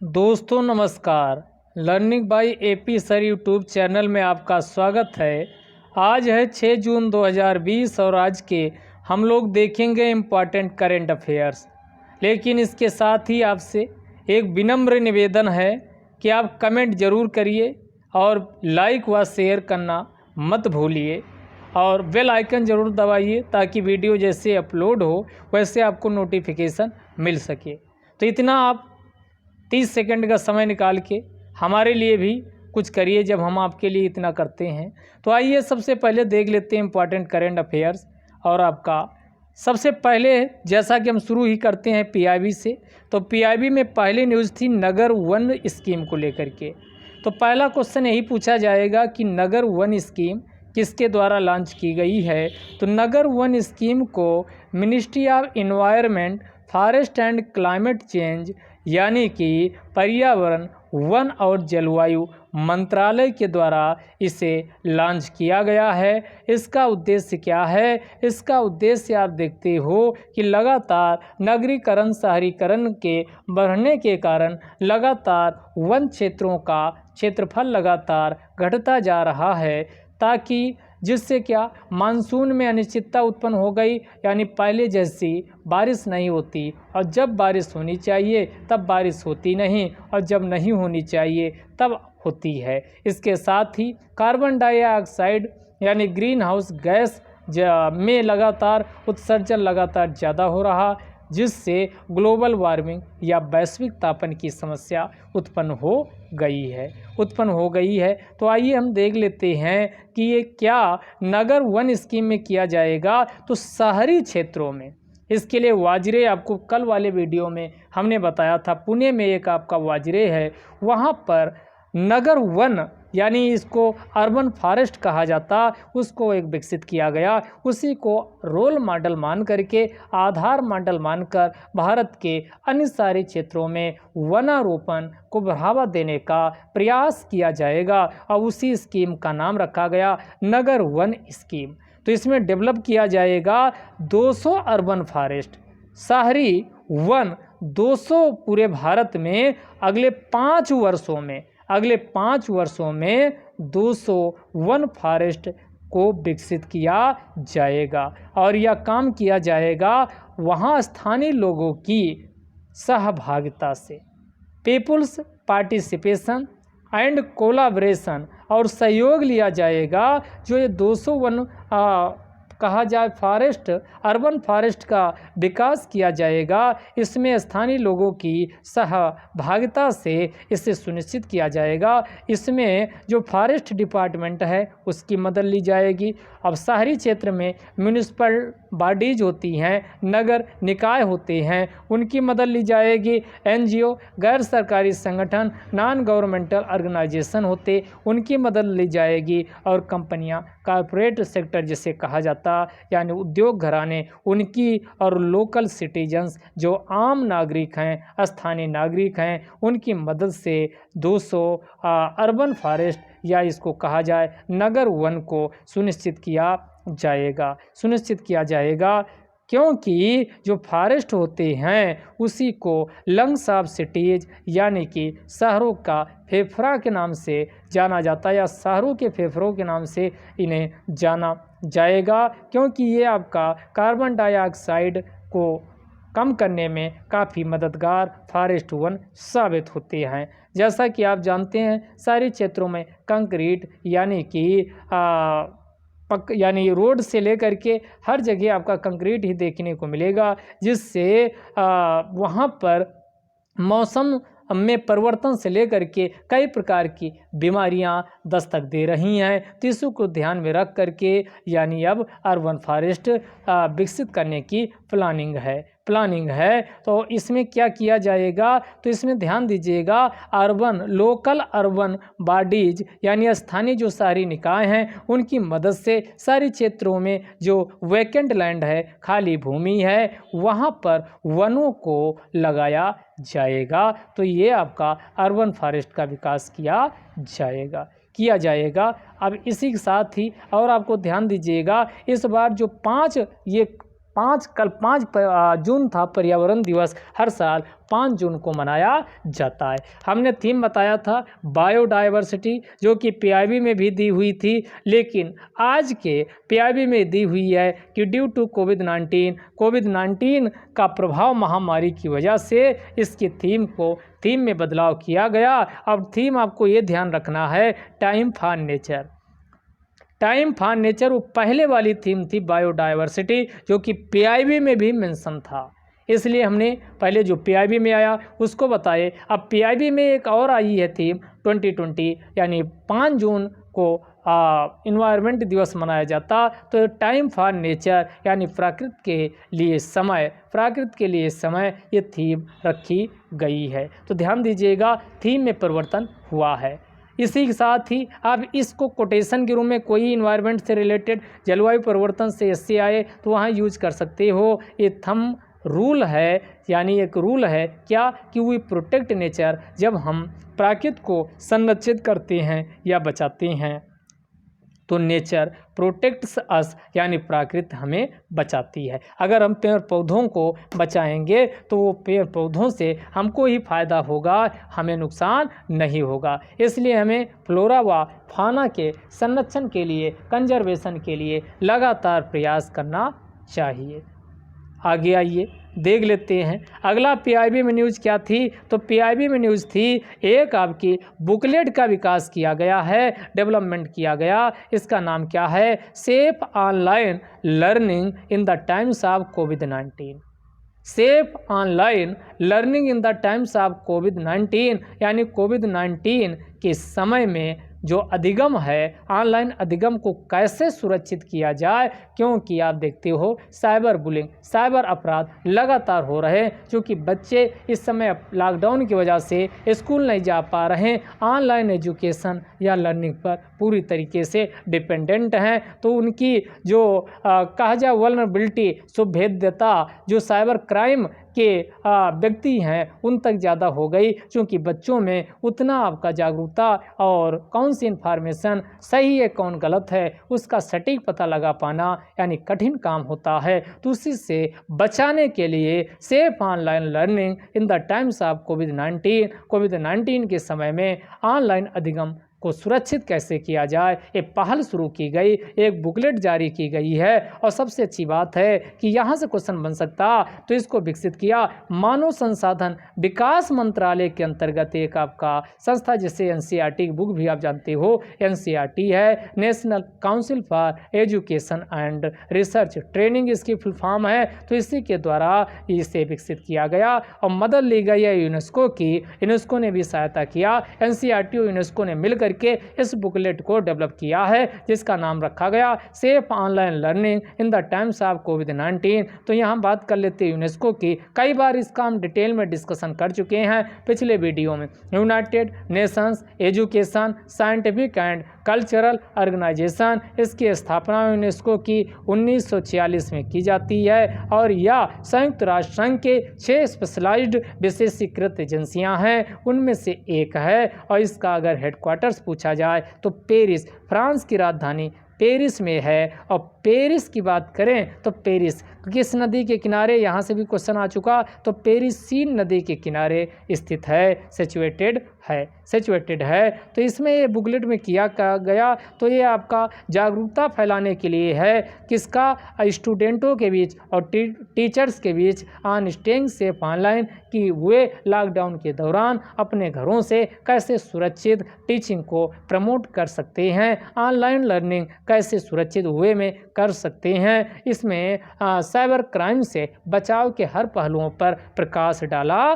दोस्तों नमस्कार। Learning by AP sir YouTube channel में आपका स्वागत है। आज है 6 जून 2020 और आज के हम लोग देखेंगे इम्पॉर्टेंट करेंट अफेयर्स। लेकिन इसके साथ ही आपसे एक विनम्र निवेदन है कि आप कमेंट ज़रूर करिए और लाइक व शेयर करना मत भूलिए और बेल आइकन ज़रूर दबाइए ताकि वीडियो जैसे अपलोड हो वैसे आपको नोटिफिकेशन मिल सके। तो इतना आप 30 सेकंड का समय निकाल के हमारे लिए भी कुछ करिए जब हम आपके लिए इतना करते हैं। तो आइए सबसे पहले देख लेते हैं इम्पॉर्टेंट करेंट अफेयर्स। और आपका सबसे पहले जैसा कि हम शुरू ही करते हैं पीआईबी से, तो पीआईबी में पहली न्यूज़ थी नगर वन स्कीम को लेकर के। तो पहला क्वेश्चन यही पूछा जाएगा कि नगर वन स्कीम किसके द्वारा लॉन्च की गई है। तो नगर वन स्कीम को ministry of environment, forest and climate change यानी कि पर्यावरण, वन और जलवायु मंत्रालय के द्वारा इसे लॉन्च किया गया है। इसका उद्देश्य क्या है? इसका उद्देश्य आप देखते हो कि लगातार नगरीकरण, शहरीकरण के बढ़ने के कारण लगातार वन क्षेत्रों का क्षेत्रफल लगातार घटता जा रहा है, ताकि जिससे क्या मानसून में अनिश्चितता उत्पन्न हो गई, यानी पहले जैसी बारिश नहीं होती और जब बारिश होनी चाहिए तब बारिश होती नहीं और जब नहीं होनी चाहिए तब होती है। इसके साथ ही कार्बन डाइऑक्साइड यानी ग्रीन हाउस गैस में लगातार उत्सर्जन लगातार ज़्यादा हो रहा, जिससे ग्लोबल वार्मिंग या वैश्विक तापन की समस्या उत्पन्न हो गई है। तो आइए हम देख लेते हैं कि ये क्या नगर वन स्कीम में किया जाएगा। तो शहरी क्षेत्रों में इसके लिए वाजरे, आपको कल वाले वीडियो में हमने बताया था, पुणे में एक आपका वाजरे है, वहाँ पर नगर वन यानी इसको अर्बन फॉरेस्ट कहा जाता, उसको एक विकसित किया गया। उसी को रोल मॉडल मान करके, आधार मॉडल मानकर भारत के अन्य सारे क्षेत्रों में वनारोपण को बढ़ावा देने का प्रयास किया जाएगा और उसी स्कीम का नाम रखा गया नगर वन स्कीम। तो इसमें डेवलप किया जाएगा 200 अर्बन फॉरेस्ट, शहरी वन 200 पूरे भारत में। अगले 5 वर्षों में 200 वन फॉरेस्ट को विकसित किया जाएगा और यह काम किया जाएगा वहाँ स्थानीय लोगों की सहभागिता से। पीपुल्स पार्टिसिपेशन एंड कोलाब्रेशन और सहयोग लिया जाएगा। जो ये 200 वन कहा जाए फॉरेस्ट, अर्बन फॉरेस्ट का विकास किया जाएगा, इसमें स्थानीय लोगों की सहभागिता से इसे सुनिश्चित किया जाएगा। इसमें जो फॉरेस्ट डिपार्टमेंट है उसकी मदद ली जाएगी। अब शहरी क्षेत्र में म्यूनिसिपल बॉडीज होती हैं, नगर निकाय होते हैं, उनकी मदद ली जाएगी। एनजीओ, गैर सरकारी संगठन, नॉन गवर्नमेंटल ऑर्गेनाइजेशन होते, उनकी मदद ली जाएगी। और कंपनियां, कॉरपोरेट सेक्टर जिसे कहा जाता यानी उद्योग घराने, उनकी, और लोकल सिटीजन्स जो आम नागरिक हैं, स्थानीय नागरिक हैं, उनकी मदद से 200 अर्बन फॉरेस्ट या इसको कहा जाए नगर वन को सुनिश्चित किया जाएगा। क्योंकि जो फॉरेस्ट होते हैं उसी को लंग्स ऑफ सिटीज यानी कि शहरों का फेफड़ा के नाम से जाना जाता है, या शहरों के फेफड़ों के नाम से इन्हें जाना जाएगा, क्योंकि ये आपका कार्बन डाइऑक्साइड को कम करने में काफ़ी मददगार फॉरेस्ट वन साबित होते हैं। जैसा कि आप जानते हैं शहरी क्षेत्रों में कंक्रीट यानी रोड से लेकर के हर जगह आपका कंक्रीट ही देखने को मिलेगा, जिससे वहाँ पर मौसम में परिवर्तन से लेकर के कई प्रकार की बीमारियां दस्तक दे रही हैं। तो इसको ध्यान में रख करके यानी अब अर्बन फॉरेस्ट विकसित करने की प्लानिंग है। तो इसमें क्या किया जाएगा? तो इसमें ध्यान दीजिएगा, लोकल अर्बन बॉडीज यानी स्थानीय जो शहरी निकाय हैं उनकी मदद से शहरी क्षेत्रों में जो वैकेंट लैंड है, खाली भूमि है, वहाँ पर वनों को लगाया जाएगा। तो ये आपका अर्बन फॉरेस्ट का विकास किया जाएगा। अब इसी के साथ ही और आपको ध्यान दीजिएगा, इस बार जो 5 ये कल 5 जून था पर्यावरण दिवस, हर साल 5 जून को मनाया जाता है। हमने थीम बताया था बायोडाइवर्सिटी, जो कि पीआईबी में भी दी हुई थी, लेकिन आज के पीआईबी में दी हुई है कि ड्यू टू कोविड-19 का प्रभाव महामारी की वजह से इसकी थीम में बदलाव किया गया। अब थीम आपको ये ध्यान रखना है, time for nature. Time for nature वो पहले वाली थीम थी बायोडाइवर्सिटी, जो कि पीआईबी में भी मेंशन था, इसलिए हमने पहले जो पीआईबी में आया उसको बताए। अब पीआईबी में एक और आई है थीम 2020, यानी 5 जून को इन्वायरमेंट दिवस मनाया जाता, तो टाइम फॉर नेचर यानी प्रकृति के लिए समय ये थीम रखी गई है। तो ध्यान दीजिएगा, थीम में परिवर्तन हुआ है। इसी के साथ ही आप इसको कोटेशन के रूप में कोई इन्वायरमेंट से रिलेटेड, जलवायु परिवर्तन से इससे आए तो वहाँ यूज कर सकते हो। ये थंब रूल है, यानी एक रूल है क्या कि वी प्रोटेक्ट नेचर, जब हम प्रकृति को संरक्षित करते हैं या बचाते हैं तो नेचर प्रोटेक्ट्स अस, यानी प्रकृति हमें बचाती है। अगर हम पेड़ पौधों को बचाएंगे तो वो पेड़ पौधों से हमको ही फायदा होगा, हमें नुकसान नहीं होगा। इसलिए हमें फ्लोरा व फाना के संरक्षण के लिए, कंजर्वेशन के लिए लगातार प्रयास करना चाहिए। आगे आइए देख लेते हैं अगला पीआईबी में न्यूज़ क्या थी। तो पीआईबी में न्यूज़ थी, एक आपकी बुकलेट का विकास किया गया है, डेवलपमेंट किया गया। इसका नाम क्या है? Safe online learning in the times of COVID. Safe online learning in the times of COVID, यानी कोविड-19 के समय में जो अधिगम है, ऑनलाइन अधिगम को कैसे सुरक्षित किया जाए, क्योंकि आप देखते हो साइबर बुलिंग, साइबर अपराध लगातार हो रहे हैं, क्योंकि बच्चे इस समय लॉकडाउन की वजह से स्कूल नहीं जा पा रहे हैं, ऑनलाइन एजुकेशन या लर्निंग पर पूरी तरीके से डिपेंडेंट हैं। तो उनकी जो कहा जाए वल्नरेबिलिटी, सुभेद्यता, जो साइबर क्राइम के व्यक्ति हैं उन तक ज़्यादा हो गई, क्योंकि बच्चों में उतना आपका जागरूकता और कौन सी इन्फॉर्मेशन सही है कौन गलत है उसका सटीक पता लगा पाना यानी कठिन काम होता है। तो उसी से बचाने के लिए safe online learning in the times of कोविड-19 के समय में ऑनलाइन अधिगम को सुरक्षित कैसे किया जाए, ये पहल शुरू की गई, एक बुकलेट जारी की गई है। और सबसे अच्छी बात है कि यहाँ से क्वेश्चन बन सकता, तो इसको विकसित किया मानव संसाधन विकास मंत्रालय के अंतर्गत एक आपका संस्था, जिसे एनसीईआरटी की बुक भी आप जानते हो, एनसीईआरटी है, national council for education and research training इसकी फुल फॉर्म है। तो इसी के द्वारा इसे विकसित किया गया और मदद ली गई है यूनेस्को की, यूनेस्को ने भी सहायता किया, एनसीईआरटी और यूनेस्को ने मिलकर के इस बुकलेट को डेवलप किया है, जिसका नाम रखा गया safe online learning in the times of कोविड-19। तो यहाँ बात कर लेते हैं यूनेस्को की। कई बार इसका हम डिटेल में डिस्कशन कर चुके हैं पिछले वीडियो में। United Nations education scientific and cultural organisation, इसकी स्थापना यूनेस्को की 1946 में की जाती है और यह संयुक्त राष्ट्र संघ के 6 स्पेशलाइज्ड विशेषीकृत एजेंसियां हैं, उनमें से एक है। और इसका अगर हेडक्वार्टर्स पूछा जाए तो पेरिस, फ्रांस की राजधानी पेरिस में है। और पेरिस की बात करें तो पेरिस किस नदी के किनारे, यहाँ से भी क्वेश्चन आ चुका, तो पेरिस सीन नदी के किनारे स्थित है, सिचुएटेड है। तो इसमें ये बुकलेट में किया गया, तो ये आपका जागरूकता फैलाने के लिए है, किसका? स्टूडेंटों के बीच और टीचर्स के बीच ऑन स्टेइंग सेफ ऑनलाइन, कि वे लॉकडाउन के दौरान अपने घरों से कैसे सुरक्षित टीचिंग को प्रमोट कर सकते हैं, ऑनलाइन लर्निंग कैसे सुरक्षित वे में कर सकते हैं। इसमें साइबर क्राइम से बचाव के हर पहलुओं पर प्रकाश डाला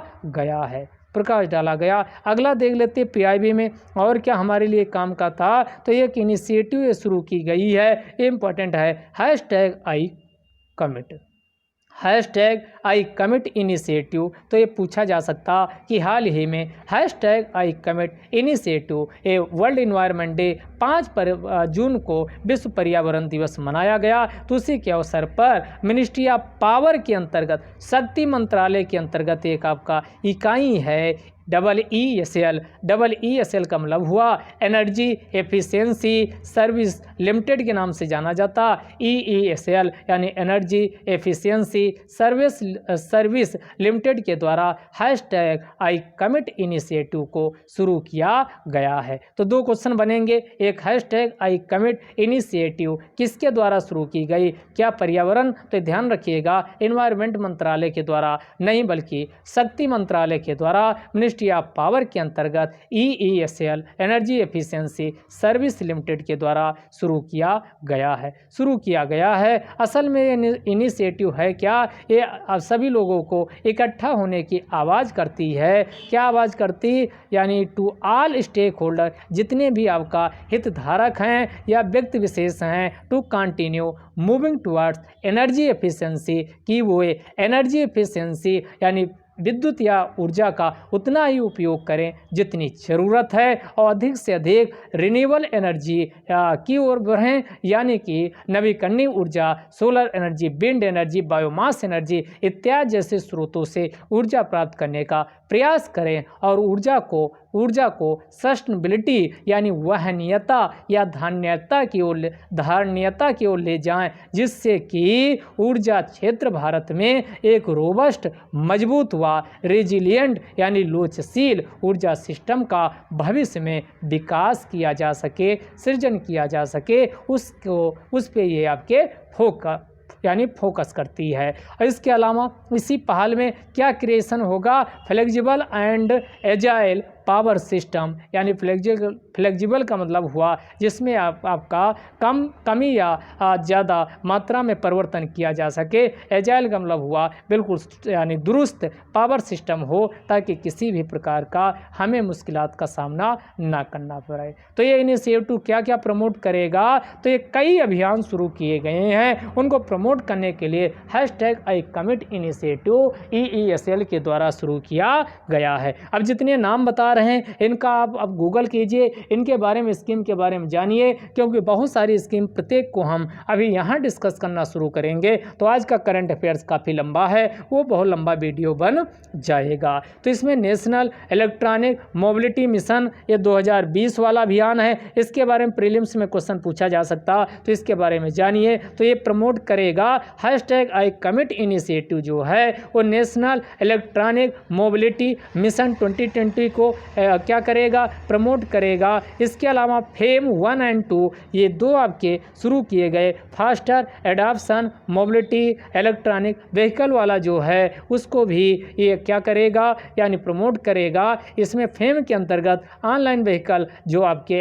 गया। अगला देख लेते हैं पीआईबी में और क्या हमारे लिए काम का था। तो एक इनिशिएटिव शुरू की गई है, इम्पोर्टेंट है, #I commit इनिशिएटिव। तो ये पूछा जा सकता कि हाल ही में #I commit initiative a world environment day 5 जून को विश्व पर्यावरण दिवस मनाया गया। तो उसी के अवसर पर मिनिस्ट्री ऑफ पावर के अंतर्गत, शक्ति मंत्रालय के अंतर्गत एक आपका इकाई है EESL। EESL का मतलब हुआ एनर्जी एफिशिएंसी सर्विस लिमिटेड के नाम से जाना जाता। EESL यानी एनर्जी एफिशिएंसी सर्विस लिमिटेड के द्वारा हैशटैग आई कमिट इनिशिएटिव को शुरू किया गया है। तो दो क्वेश्चन बनेंगे, एक हैशटैग आई कमिट इनिशिएटिव किसके द्वारा शुरू की गई, क्या पर्यावरण, तो ध्यान रखिएगा एनवायरमेंट मंत्रालय के द्वारा नहीं बल्कि शक्ति मंत्रालय के द्वारा मिनिस्ट्री ऑफ पावर के अंतर्गत EESL energy efficiency service limited के द्वारा शुरू किया गया है। असल में इनिशिएटिव है क्या, ये सभी लोगों को इकट्ठा होने की आवाज़ करती है। क्या आवाज़ करती, यानी टू ऑल स्टेक होल्डर, जितने भी आपका हितधारक हैं या व्यक्ति विशेष हैं, to continue moving towards energy efficiency, कि वो एनर्जी एफिशिएंसी यानी विद्युत या ऊर्जा का उतना ही उपयोग करें जितनी ज़रूरत है और अधिक से अधिक रिन्यूएबल एनर्जी की ओर बढ़ें, यानी कि नवीकरणीय ऊर्जा, solar energy, wind energy, biomass energy इत्यादि जैसे स्रोतों से ऊर्जा प्राप्त करने का प्रयास करें और ऊर्जा को सस्टेनेबिलिटी यानी वहनीयता या धारणीयता की ओर ले जाएं, जिससे कि ऊर्जा क्षेत्र भारत में एक रोबस्ट, मजबूत व रेजिलिएंट यानी लोचशील ऊर्जा सिस्टम का भविष्य में विकास किया जा सके, सृजन किया जा सके, उस पे ये आपके फोकस करती है। और इसके अलावा इसी पहल में क्या क्रिएशन होगा, flexible and agile power system, यानी फ्लेक्सिबल का मतलब हुआ जिसमें आपका कमी या ज़्यादा मात्रा में परिवर्तन किया जा सके। एजाइल का मतलब हुआ बिल्कुल यानी दुरुस्त पावर सिस्टम हो, ताकि किसी भी प्रकार का हमें मुश्किलात का सामना ना करना पड़े। तो ये इनिशिएटिव क्या क्या प्रमोट करेगा, तो ये कई अभियान शुरू किए गए हैं, उनको प्रमोट करने के लिए hashtag I commit initiative EESL के द्वारा शुरू किया गया है। अब जितने नाम बता रहे हैं इनका आप अब गूगल कीजिए, इनके बारे में, स्कीम के बारे में जानिए, क्योंकि बहुत सारी स्कीम प्रत्येक को हम अभी यहाँ डिस्कस करना शुरू करेंगे तो आज का करंट अफेयर्स काफ़ी लंबा है, वो बहुत लंबा वीडियो बन जाएगा। तो इसमें नेशनल इलेक्ट्रॉनिक मोबिलिटी मिशन ये 2020 वाला अभियान है, इसके बारे में प्रीलिम्स में क्वेश्चन पूछा जा सकता, तो इसके बारे में जानिए। तो ये प्रमोट करेगा हैशटैग आई कमिट इनिशिएटिव जो है वो नेशनल इलेक्ट्रॉनिक मोबिलिटी मिशन 2020 को क्या करेगा, प्रमोट करेगा। इसके अलावा फेम 1 एंड 2 ये दो आपके शुरू किए गए faster adoption mobility electronic vehicle वाला जो है उसको भी ये क्या करेगा, यानी प्रमोट करेगा। इसमें फेम के अंतर्गत ऑनलाइन व्हीकल जो आपके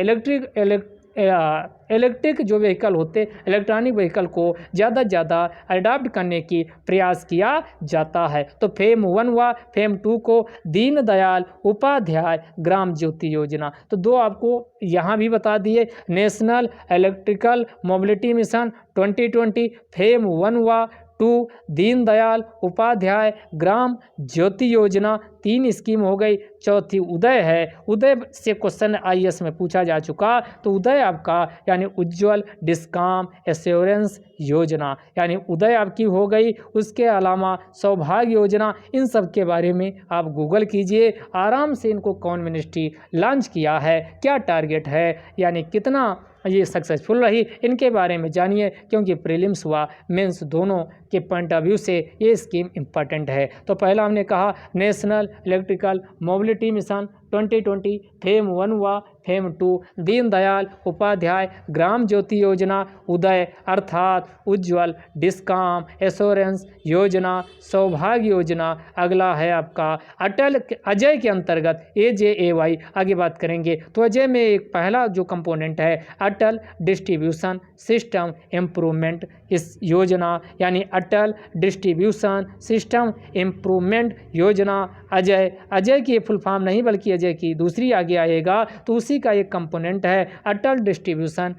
इलेक्ट्रिक जो व्हीकल होते, इलेक्ट्रॉनिक व्हीकल को ज़्यादा से ज़्यादा अडॉप्ट करने की प्रयास किया जाता है। तो फेम 1 व फेम 2 को दीनदयाल उपाध्याय ग्राम ज्योति योजना, तो दो आपको यहाँ भी बता दिए, national electrical mobility mission 2020 fame 1 व 2 दीनदयाल उपाध्याय ग्राम ज्योति योजना, 3 स्कीम हो गई। चौथी उदय है, उदय से क्वेश्चन IAS में पूछा जा चुका, तो उदय आपका यानी उज्ज्वल डिस्कॉम एश्योरेंस योजना, यानी उदय आपकी हो गई। उसके अलावा सौभाग्य योजना, इन सब के बारे में आप गूगल कीजिए आराम से, इनको कौन मिनिस्ट्री लॉन्च किया है, क्या टारगेट है, यानी कितना ये सक्सेसफुल रही, इनके बारे में जानिए, क्योंकि प्रीलिम्स व मेंस दोनों के पॉइंट ऑफ व्यू से ये स्कीम इम्पॉर्टेंट है। तो पहला हमने कहा national electrical mobility mission 2020 fame 1 व फेम 2 दीनदयाल उपाध्याय ग्राम ज्योति योजना, उदय अर्थात उज्ज्वल डिस्कॉम एश्योरेंस योजना, सौभाग्य योजना। अगला है आपका अटल अजय के अंतर्गत AJAY, आगे बात करेंगे। तो अजय में एक पहला जो कंपोनेंट है अटल डिस्ट्रीब्यूशन सिस्टम इम्प्रूवमेंट इस योजना, यानी अटल डिस्ट्रीब्यूशन सिस्टम इम्प्रूवमेंट योजना। अजय की फुल फॉर्म नहीं बल्कि अजय की दूसरी आगे आएगा, तो उसी का एक कंपोनेंट है अटल डिस्ट्रीब्यूशन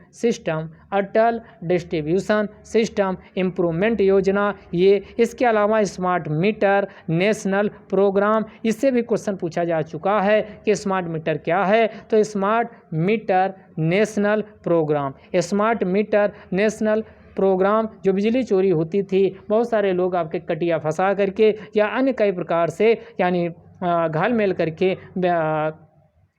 सिस्टम इम्प्रूवमेंट योजना। ये इसके अलावा स्मार्ट मीटर नेशनल प्रोग्राम, इससे भी क्वेश्चन पूछा जा चुका है कि स्मार्ट मीटर क्या है, तो smart meter national programme, smart meter national programme जो बिजली चोरी होती थी, बहुत सारे लोग आपके कटिया फंसा करके या अन्य कई प्रकार से यानी घाल मेल करके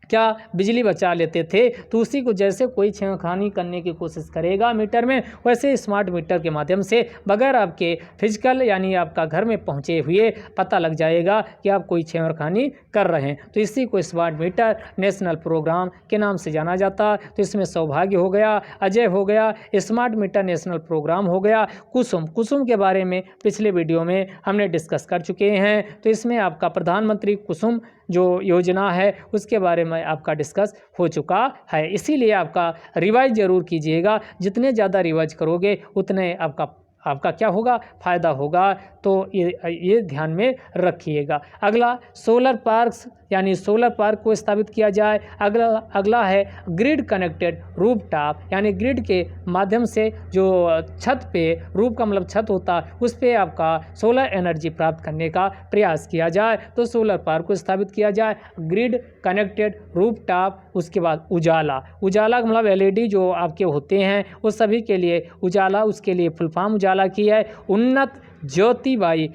क्या बिजली बचा लेते थे, तो उसी को जैसे कोई छेड़खानी करने की कोशिश करेगा मीटर में, वैसे स्मार्ट मीटर के माध्यम से बगैर आपके फिजिकल यानी आपका घर में पहुंचे हुए पता लग जाएगा कि आप कोई छेड़खानी कर रहे हैं। तो इसी को स्मार्ट मीटर नेशनल प्रोग्राम के नाम से जाना जाता है। तो इसमें सौभाग्य हो गया, अजय हो गया, स्मार्ट मीटर नेशनल प्रोग्राम हो गया, कुसुम के बारे में पिछले वीडियो में हमने डिस्कस कर चुके हैं। तो इसमें आपका प्रधानमंत्री कुसुम जो योजना है उसके बारे में आपका डिस्कस हो चुका है, इसीलिए आपका रिवाइज जरूर कीजिएगा। जितने ज़्यादा रिवाइज करोगे उतने आपका क्या होगा, फ़ायदा होगा। तो ये ध्यान में रखिएगा। अगला सोलर पार्क्स यानी सोलर पार्क को स्थापित किया जाए। अगला है ग्रिड कनेक्टेड रूफटॉप, यानी ग्रिड के माध्यम से जो छत पे, रूफ का मतलब छत होता है, उस पे आपका सोलर एनर्जी प्राप्त करने का प्रयास किया जाए। तो सोलर पार्क को स्थापित किया जाए। ग्रिड कनेक्टेड रूफटॉप, उसके बाद उजाला का मतलब LED जो आपके होते हैं वो सभी के लिए उजाला, उसके लिए फुल फॉर्म उजाला की है। Unnat Jyoti by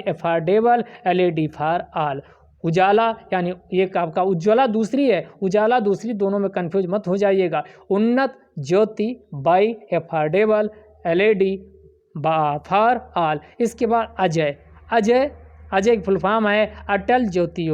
affordable LED for all. Ujala यानी एक आपका उज्ज्वला दूसरी है, उजाला दूसरी, दोनों में कंफ्यूज मत हो जाइएगा। Unnat Jyoti by affordable LED for all. इसके बाद अजय की फुल फॉर्म है अटल ज्योति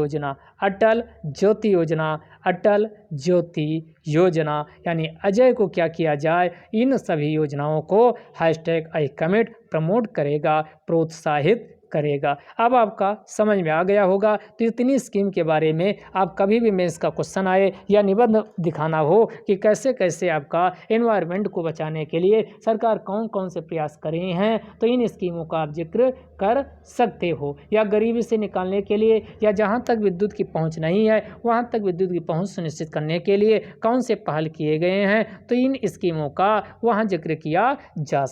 योजना, यानी अजय को क्या किया जाए, इन सभी योजनाओं को #I कमिट प्रमोट करेगा, प्रोत्साहित करेगा। अब आपका समझ में आ गया होगा। तो इतनी स्कीम के बारे में आप कभी भी मेंस का क्वेश्चन आए या निबंध दिखाना हो कि कैसे कैसे आपका एनवायरनमेंट को बचाने के लिए सरकार कौन कौन से प्रयास कर रही हैं, तो इन स्कीमों का आप जिक्र कर सकते हो। या गरीबी से निकालने के लिए, या जहाँ तक विद्युत की पहुँच नहीं है वहाँ तक विद्युत की पहुँच सुनिश्चित करने के लिए कौन से पहल किए गए हैं, तो इन स्कीमों का वहाँ जिक्र किया जा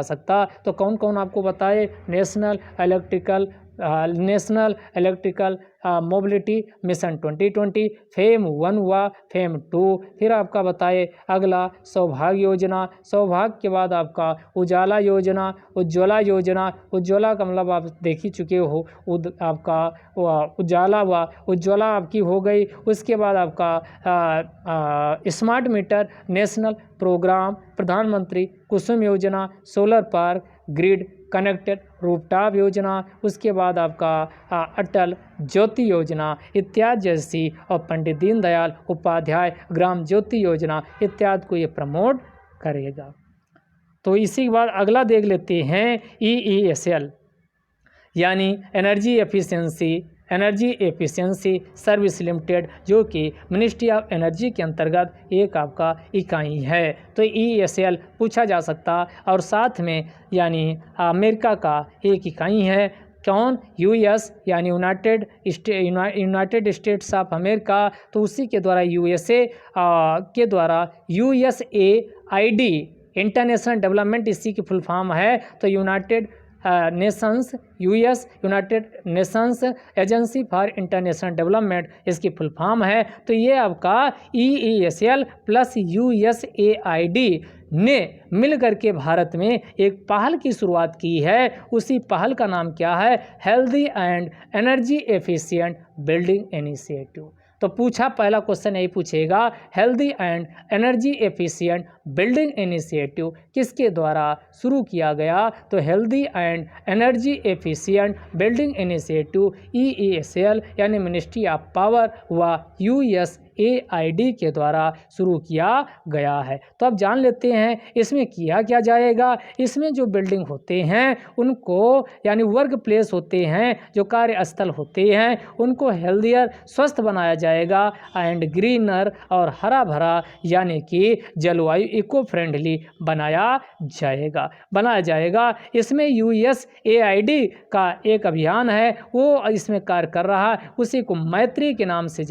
सकता। तो कौन कौन आपको बताए, national electrical mobility mission 2020, fame 1 हुआ, फेम 2, फिर आपका बताए अगला सौभाग्य के बाद आपका उज्ज्वला का मतलब आप देख ही चुके हो, आपका उज्ज्वला आपकी हो गई। उसके बाद आपका स्मार्ट मीटर नेशनल प्रोग्राम, प्रधानमंत्री कुसुम योजना, solar park, grid connected rooftop योजना, उसके बाद आपका अटल ज्योति योजना इत्यादि जैसी, और पंडित दीनदयाल उपाध्याय ग्राम ज्योति योजना इत्यादि को ये प्रमोट करेगा। तो इसी के बाद अगला देख लेते हैं EESL यानी एनर्जी एफिशिएंसी सर्विस लिमिटेड, जो कि मिनिस्ट्री ऑफ एनर्जी के अंतर्गत एक आपका इकाई है। तो EESL पूछा जा सकता, और साथ में यानी अमेरिका का एक इकाई है। कौन, US यानी यूनाइटेड स्टेट्स ऑफ अमेरिका। तो उसी के द्वारा USA के द्वारा USAID इंटरनेशनल डेवलपमेंट, इसी की फुल फॉर्म है। तो United Nations agency for international development इसकी फुल फॉर्म है। तो ये आपका EESL प्लस USAID ने मिल करके भारत में एक पहल की शुरुआत की है। उसी पहल का नाम क्या है, healthy and energy efficient building initiative. तो पहला क्वेश्चन यही पूछेगा, healthy and energy efficient building initiative किसके द्वारा शुरू किया गया, तो healthy and energy efficient building initiative EESL यानी मिनिस्ट्री ऑफ पावर व USAID के द्वारा शुरू किया गया है। तो अब जान लेते हैं इसमें किया क्या जाएगा। इसमें जो बिल्डिंग होते हैं उनको, यानी वर्क प्लेस होते हैं, जो कार्यस्थल होते हैं, उनको हेल्दियर स्वस्थ बनाया जाएगा एंड ग्रीनर और हरा भरा यानी कि जलवायु इको फ्रेंडली बनाया जाएगा। इसमें USAID का एक अभियान है, वो इसमें कार्य कर रहा है, उसी को मैत्री के नाम से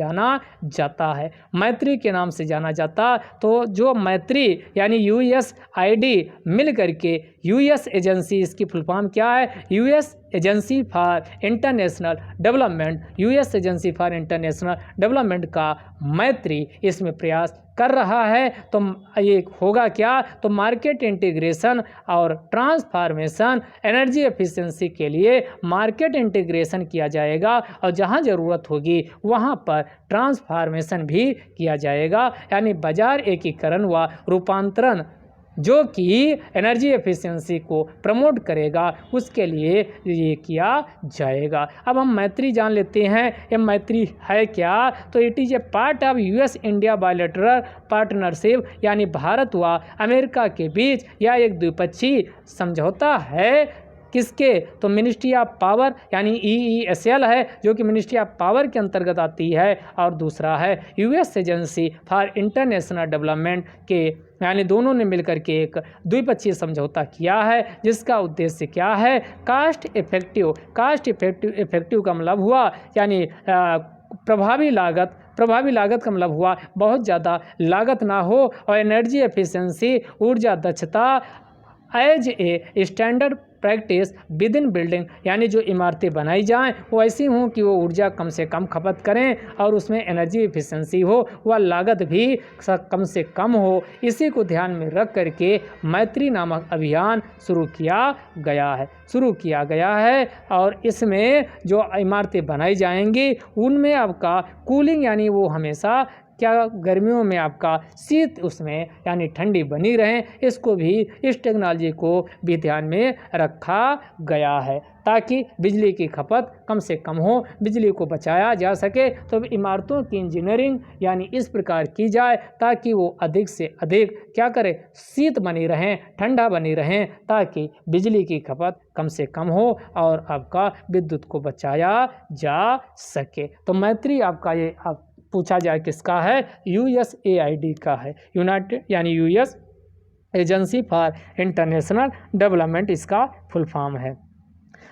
जाना जाता। तो जो मैत्री यानी USAID मिल करके US एजेंसी, इसकी फुल फॉर्म क्या है, US agency for international development, US agency for international development का मैत्री इसमें प्रयास कर रहा है। तो ये होगा क्या, तो मार्केट इंटीग्रेशन और ट्रांसफॉर्मेशन, एनर्जी एफिशिएंसी के लिए मार्केट इंटीग्रेशन किया जाएगा और जहां ज़रूरत होगी वहां पर ट्रांसफॉर्मेशन भी किया जाएगा, यानी बाजार एकीकरण व रूपांतरण जो कि एनर्जी एफिशिएंसी को प्रमोट करेगा उसके लिए ये किया जाएगा। अब हम मैत्री जान लेते हैं, ये मैत्री है क्या, तो it is a part of US India bilateral partnership, यानी भारत व अमेरिका के बीच यह एक द्विपक्षीय समझौता है। किसके, तो मिनिस्ट्री ऑफ पावर यानी EESL है जो कि मिनिस्ट्री ऑफ पावर के अंतर्गत आती है, और दूसरा है US agency for international development के, यानी दोनों ने मिलकर के एक द्विपक्षीय समझौता किया है जिसका उद्देश्य क्या है, कास्ट इफेक्टिव का मतलब हुआ यानी प्रभावी लागत का मतलब हुआ बहुत ज़्यादा लागत ना हो, और एनर्जी एफिशिएंसी ऊर्जा दक्षता as a standard practice within building, यानी जो इमारतें बनाई जाएं वो ऐसी हों कि वो ऊर्जा कम से कम खपत करें और उसमें एनर्जी एफिशिएंसी हो, वह लागत भी कम से कम हो। इसी को ध्यान में रख करके मैत्री नामक अभियान शुरू किया गया है और इसमें जो इमारतें बनाई जाएंगी उनमें आपका कूलिंग यानी वो हमेशा क्या गर्मियों में आपका शीत उसमें यानी ठंडी बनी रहे, इसको भी इस टेक्नोलॉजी को भी ध्यान में रखा गया है ताकि बिजली की खपत कम से कम हो, बिजली को बचाया जा सके। तो इमारतों की इंजीनियरिंग यानी इस प्रकार की जाए ताकि वो अधिक से अधिक क्या करे, शीत बनी रहें, ठंडा बनी रहें, ताकि बिजली की खपत कम से कम हो और आपका विद्युत को बचाया जा सके। तो मैत्री आपका ये पूछा जाए किसका है, USAID का है, यूनाइटेड यानी US agency for international development इसका फुल फॉर्म है।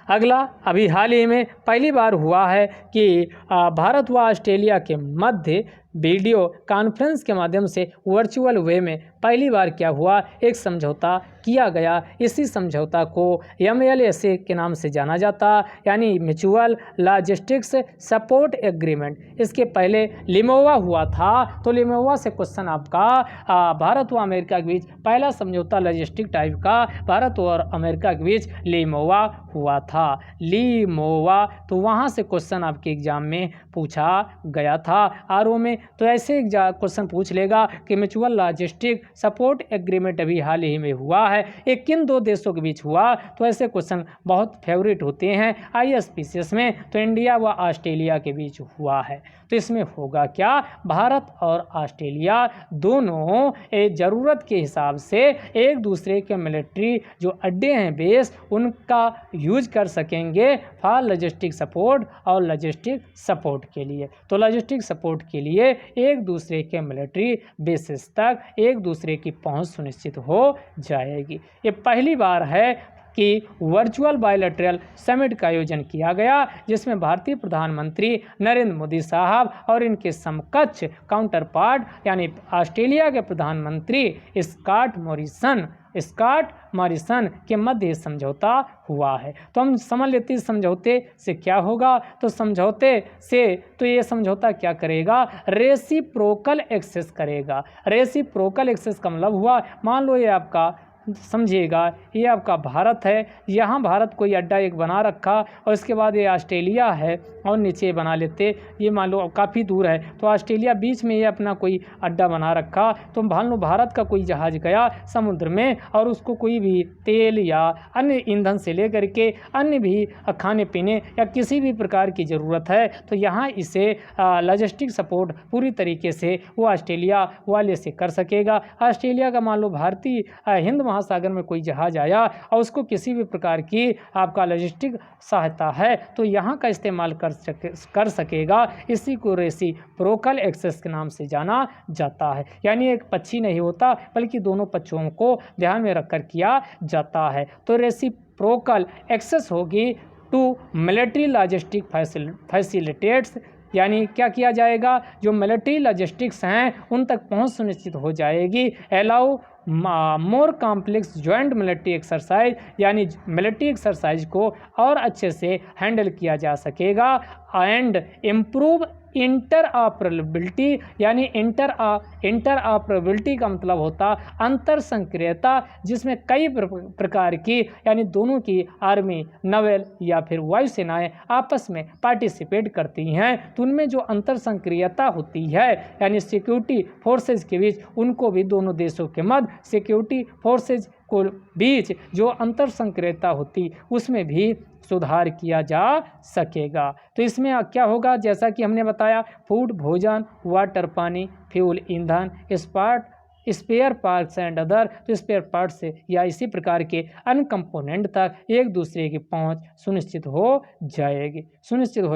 अगला, अभी हाल ही में पहली बार हुआ है कि भारत व ऑस्ट्रेलिया के मध्य वीडियो कॉन्फ्रेंस के माध्यम से वर्चुअल वे में पहली बार क्या हुआ, एक समझौता किया गया। इसी समझौता को MLSA के नाम से जाना जाता, यानी म्यूचुअल लॉजिस्टिक्स सपोर्ट एग्रीमेंट। इसके पहले लिमोवा हुआ था, तो लिमोवा से क्वेश्चन आपका भारत व अमेरिका के बीच पहला समझौता लॉजिस्टिक टाइप का भारत और अमेरिका के बीच लिमोवा हुआ था, लिमोवा। तो वहाँ से क्वेश्चन आपके एग्जाम में पूछा गया था RO में। तो ऐसे क्वेश्चन पूछ लेगा कि म्यूचुअल लॉजिस्टिक सपोर्ट एग्रीमेंट अभी हाल ही में हुआ है, ये किन दो देशों के बीच हुआ, तो ऐसे क्वेश्चन बहुत फेवरेट होते हैं ISPCS में। तो इंडिया व ऑस्ट्रेलिया के बीच हुआ है, तो इसमें होगा क्या, भारत और ऑस्ट्रेलिया दोनों ज़रूरत के हिसाब से एक दूसरे के मिलिट्री जो अड्डे हैं बेस उनका यूज कर सकेंगे फॉर लॉजिस्टिक सपोर्ट और लॉजिस्टिक सपोर्ट के लिए। तो लॉजिस्टिक सपोर्ट के लिए एक दूसरे के मिलिट्री बेसिस तक एक दूसरे की पहुंच सुनिश्चित हो जाएगी। ये पहली बार है कि वर्चुअल बायलैटरल समिट का आयोजन किया गया जिसमें भारतीय प्रधानमंत्री नरेंद्र मोदी साहब और इनके समकक्ष काउंटर पार्ट यानी ऑस्ट्रेलिया के प्रधानमंत्री स्कॉट मॉरिसन के मध्य समझौता हुआ है। तो हम समझ लेते हैं समझौते से क्या होगा, तो समझौते से तो ये समझौता क्या करेगा, रेसिप्रोकल एक्सेस करेगा। रेसिप्रोकल एक्सेस का मतलब हुआ, मान लो ये आपका समझिएगा, ये आपका भारत है, यहाँ भारत कोई अड्डा एक बना रखा और इसके बाद ये ऑस्ट्रेलिया है और नीचे बना लेते, ये मान लो काफ़ी दूर है तो ऑस्ट्रेलिया बीच में ये अपना कोई अड्डा बना रखा। तो मान लो भारत का कोई जहाज़ गया समुद्र में और उसको कोई भी तेल या अन्य ईंधन से लेकर के अन्य भी खाने पीने या किसी भी प्रकार की ज़रूरत है, तो यहाँ इसे लॉजिस्टिक सपोर्ट पूरी तरीके से वो ऑस्ट्रेलिया वाले से कर सकेगा। ऑस्ट्रेलिया का मान लो भारतीय हिंद महासागर में कोई जहाज आया और उसको किसी भी प्रकार की आपका लॉजिस्टिक सहायता है तो यहाँ का इस्तेमाल कर सकेगा। इसी को रेसिप्रोकल एक्सेस के नाम से जाना जाता है, यानी एक पक्षी नहीं होता बल्कि दोनों पक्षों को ध्यान में रखकर किया जाता है। तो रेसिप्रोकल एक्सेस होगी टू मिलिट्री लॉजिस्टिक फैसिलिटेट्स, यानी क्या किया जाएगा, जो मिलिट्री लॉजिस्टिक्स हैं उन तक पहुंच सुनिश्चित हो जाएगी। Allow more complex joint military exercise, यानी मिलिट्री एक्सरसाइज को और अच्छे से हैंडल किया जा सकेगा। एंड इम्प्रूव इंटरऑपरेबिलिटी, यानी इंटरऑपरेबिलिटी का मतलब होता अंतर संक्रियता, जिसमें कई प्रकार की, यानी दोनों की आर्मी, नवेल या फिर वायुसेनाएं आपस में पार्टिसिपेट करती हैं, तो उनमें जो अंतर संक्रियता होती है, यानी सिक्योरिटी फोर्सेज के बीच, उनको भी दोनों देशों के मध्य सिक्योरिटी फोर्सेज को बीच जो अंतर संक्रियता होती, उसमें भी सुधार किया जा सकेगा। तो इसमें क्या होगा, जैसा कि हमने बताया, फूड, भोजन, वाटर, पानी, फ्यूल, ईंधन, स्पेयर पार्ट्स एंड अदर, तो स्पेयर पार्ट से या इसी प्रकार के अन्य कंपोनेंट तक एक दूसरे की पहुंच सुनिश्चित हो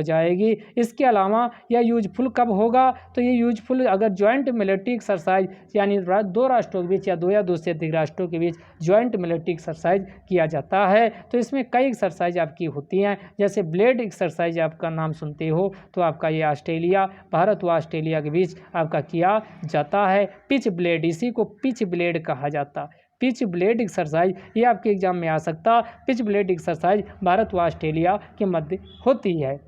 जाएगी। इसके अलावा यह यूजफुल कब होगा, तो ये यूजफुल अगर जॉइंट मिलिट्री एक्सरसाइज, यानी दो राष्ट्रों के बीच या दो से अधिक राष्ट्रों के बीच जॉइंट मिलिट्री एक्सरसाइज किया जाता है, तो इसमें कई एक्सरसाइज आपकी होती हैं। जैसे ब्लेड एक्सरसाइज आपका नाम सुनते हो, तो आपका ये ऑस्ट्रेलिया, भारत व ऑस्ट्रेलिया के बीच आपका किया जाता है। पिच ब्लेड, इसी को पिच ब्लेड कहा जाता है। पिच ब्लेड एक्सरसाइज ये आपके एग्जाम में आ सकता। पिच ब्लेड एक्सरसाइज भारत व ऑस्ट्रेलिया के मध्य होती है,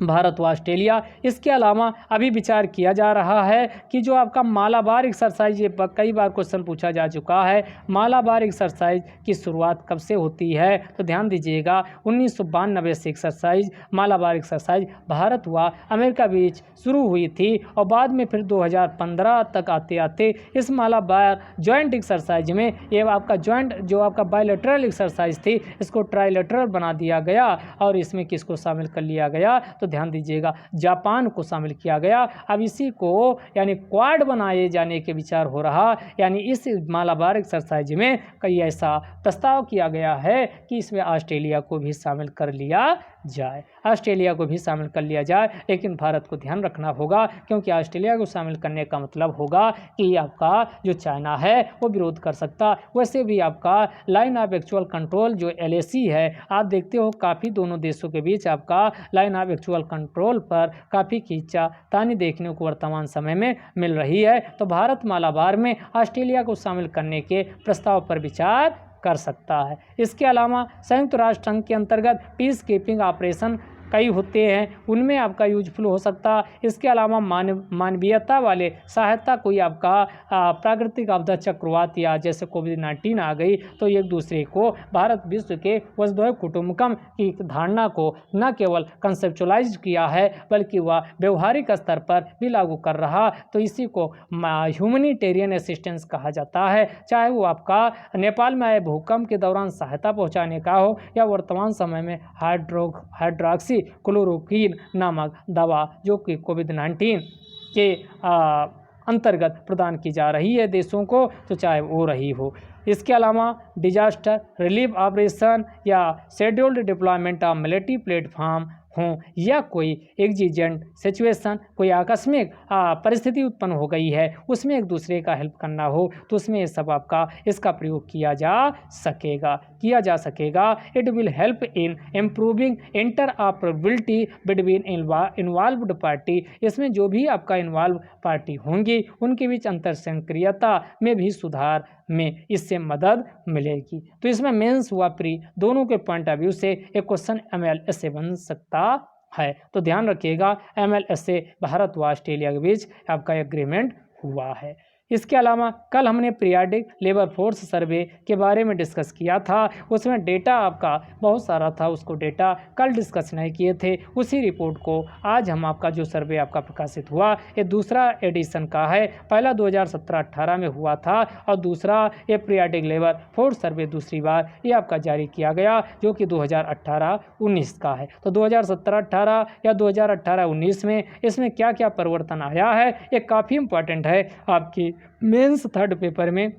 भारत व ऑस्ट्रेलिया। इसके अलावा अभी विचार किया जा रहा है कि जो आपका मालाबार एक्सरसाइज, ये कई बार क्वेश्चन पूछा जा चुका है, मालाबार एक्सरसाइज की शुरुआत कब से होती है, तो ध्यान दीजिएगा 1992 से एक्सरसाइज, मालाबार एक्सरसाइज भारत व अमेरिका बीच शुरू हुई थी, और बाद में फिर 2015 तक आते आते इस मालाबार जॉइंट एक्सरसाइज में ये आपका जॉइंट जो आपका बायलैटरल एक्सरसाइज थी, इसको ट्राइलैटरल बना दिया गया, और इसमें किसको शामिल कर लिया गया, तो ध्यान दीजिएगा जापान को शामिल किया गया। अब इसी को यानी क्वाड बनाए जाने के विचार हो रहा, यानी इस मालाबार एक्सरसाइज में कई ऐसा प्रस्ताव किया गया है कि इसमें ऑस्ट्रेलिया को भी शामिल कर लिया जाए, लेकिन भारत को ध्यान रखना होगा, क्योंकि ऑस्ट्रेलिया को शामिल करने का मतलब होगा कि आपका जो चाइना है वो विरोध कर सकता। वैसे भी आपका लाइन ऑफ एक्चुअल कंट्रोल जो LAC है, आप देखते हो काफ़ी दोनों देशों के बीच आपका लाइन ऑफ एक्चुअल कंट्रोल पर काफ़ी खींचातानी देखने को वर्तमान समय में मिल रही है। तो भारत मालाबार में ऑस्ट्रेलिया को शामिल करने के प्रस्ताव पर विचार कर सकता है। इसके अलावा संयुक्त राष्ट्र संघ के अंतर्गत पीस कीपिंग ऑपरेशन कई होते हैं, उनमें आपका यूजफुल हो सकता। इसके अलावा मानवीयता वाले सहायता, कोई आपका प्राकृतिक आपदा, चक्रवात या जैसे कोविड-19 आ गई, तो एक दूसरे को भारत विश्व के वसुधैव कुटुंबकम की धारणा को न केवल कंसेप्चुअलाइज किया है, बल्कि वह व्यवहारिक स्तर पर भी लागू कर रहा। तो इसी को ह्यूमैनिटेरियन असिस्टेंस कहा जाता है, चाहे वो आपका नेपाल में आए भूकंप के दौरान सहायता पहुँचाने का हो, या वर्तमान समय में हाइड्रोक्सी क्लोरोक्वीन नामक दवा जो कि कोविड-19 के अंतर्गत प्रदान की जा रही है देशों को, तो चाहे वो रही हो। इसके अलावा डिजास्टर रिलीफ ऑपरेशन या scheduled deployment of military platform हों, या कोई एग्जिजेंट सिचुएशन, कोई आकस्मिक परिस्थिति उत्पन्न हो गई है, उसमें एक दूसरे का हेल्प करना हो, तो उसमें ये सब आपका इसका प्रयोग किया जा सकेगा। It will help in improving interoperability between involved party, इसमें जो भी आपका इन्वॉल्व पार्टी होंगी उनके बीच अंतर संक्रियता में भी सुधार में इससे मदद मिलेगी। तो इसमें मेंस व प्री दोनों के पॉइंट ऑफ व्यू से एक क्वेश्चन MLSA बन सकता है। तो ध्यान रखिएगा, MLSA भारत व ऑस्ट्रेलिया के बीच आपका एग्रीमेंट हुआ है। इसके अलावा कल हमने पीरियडिक लेबर फोर्स सर्वे के बारे में डिस्कस किया था, उसमें डेटा आपका बहुत सारा था, उसको डेटा कल डिस्कस नहीं किए थे। उसी रिपोर्ट को आज हम आपका जो सर्वे आपका प्रकाशित हुआ, ये दूसरा एडिशन का है। पहला 2017-18 में हुआ था, और दूसरा ये पीरियडिक लेबर फोर्स सर्वे दूसरी बार ये आपका जारी किया गया, जो कि 2018-19 का है। तो 2017-18 या 2018-19 में इसमें क्या क्या परिवर्तन आया है, ये काफ़ी इंपॉर्टेंट है आपकी मेंस थर्ड पेपर में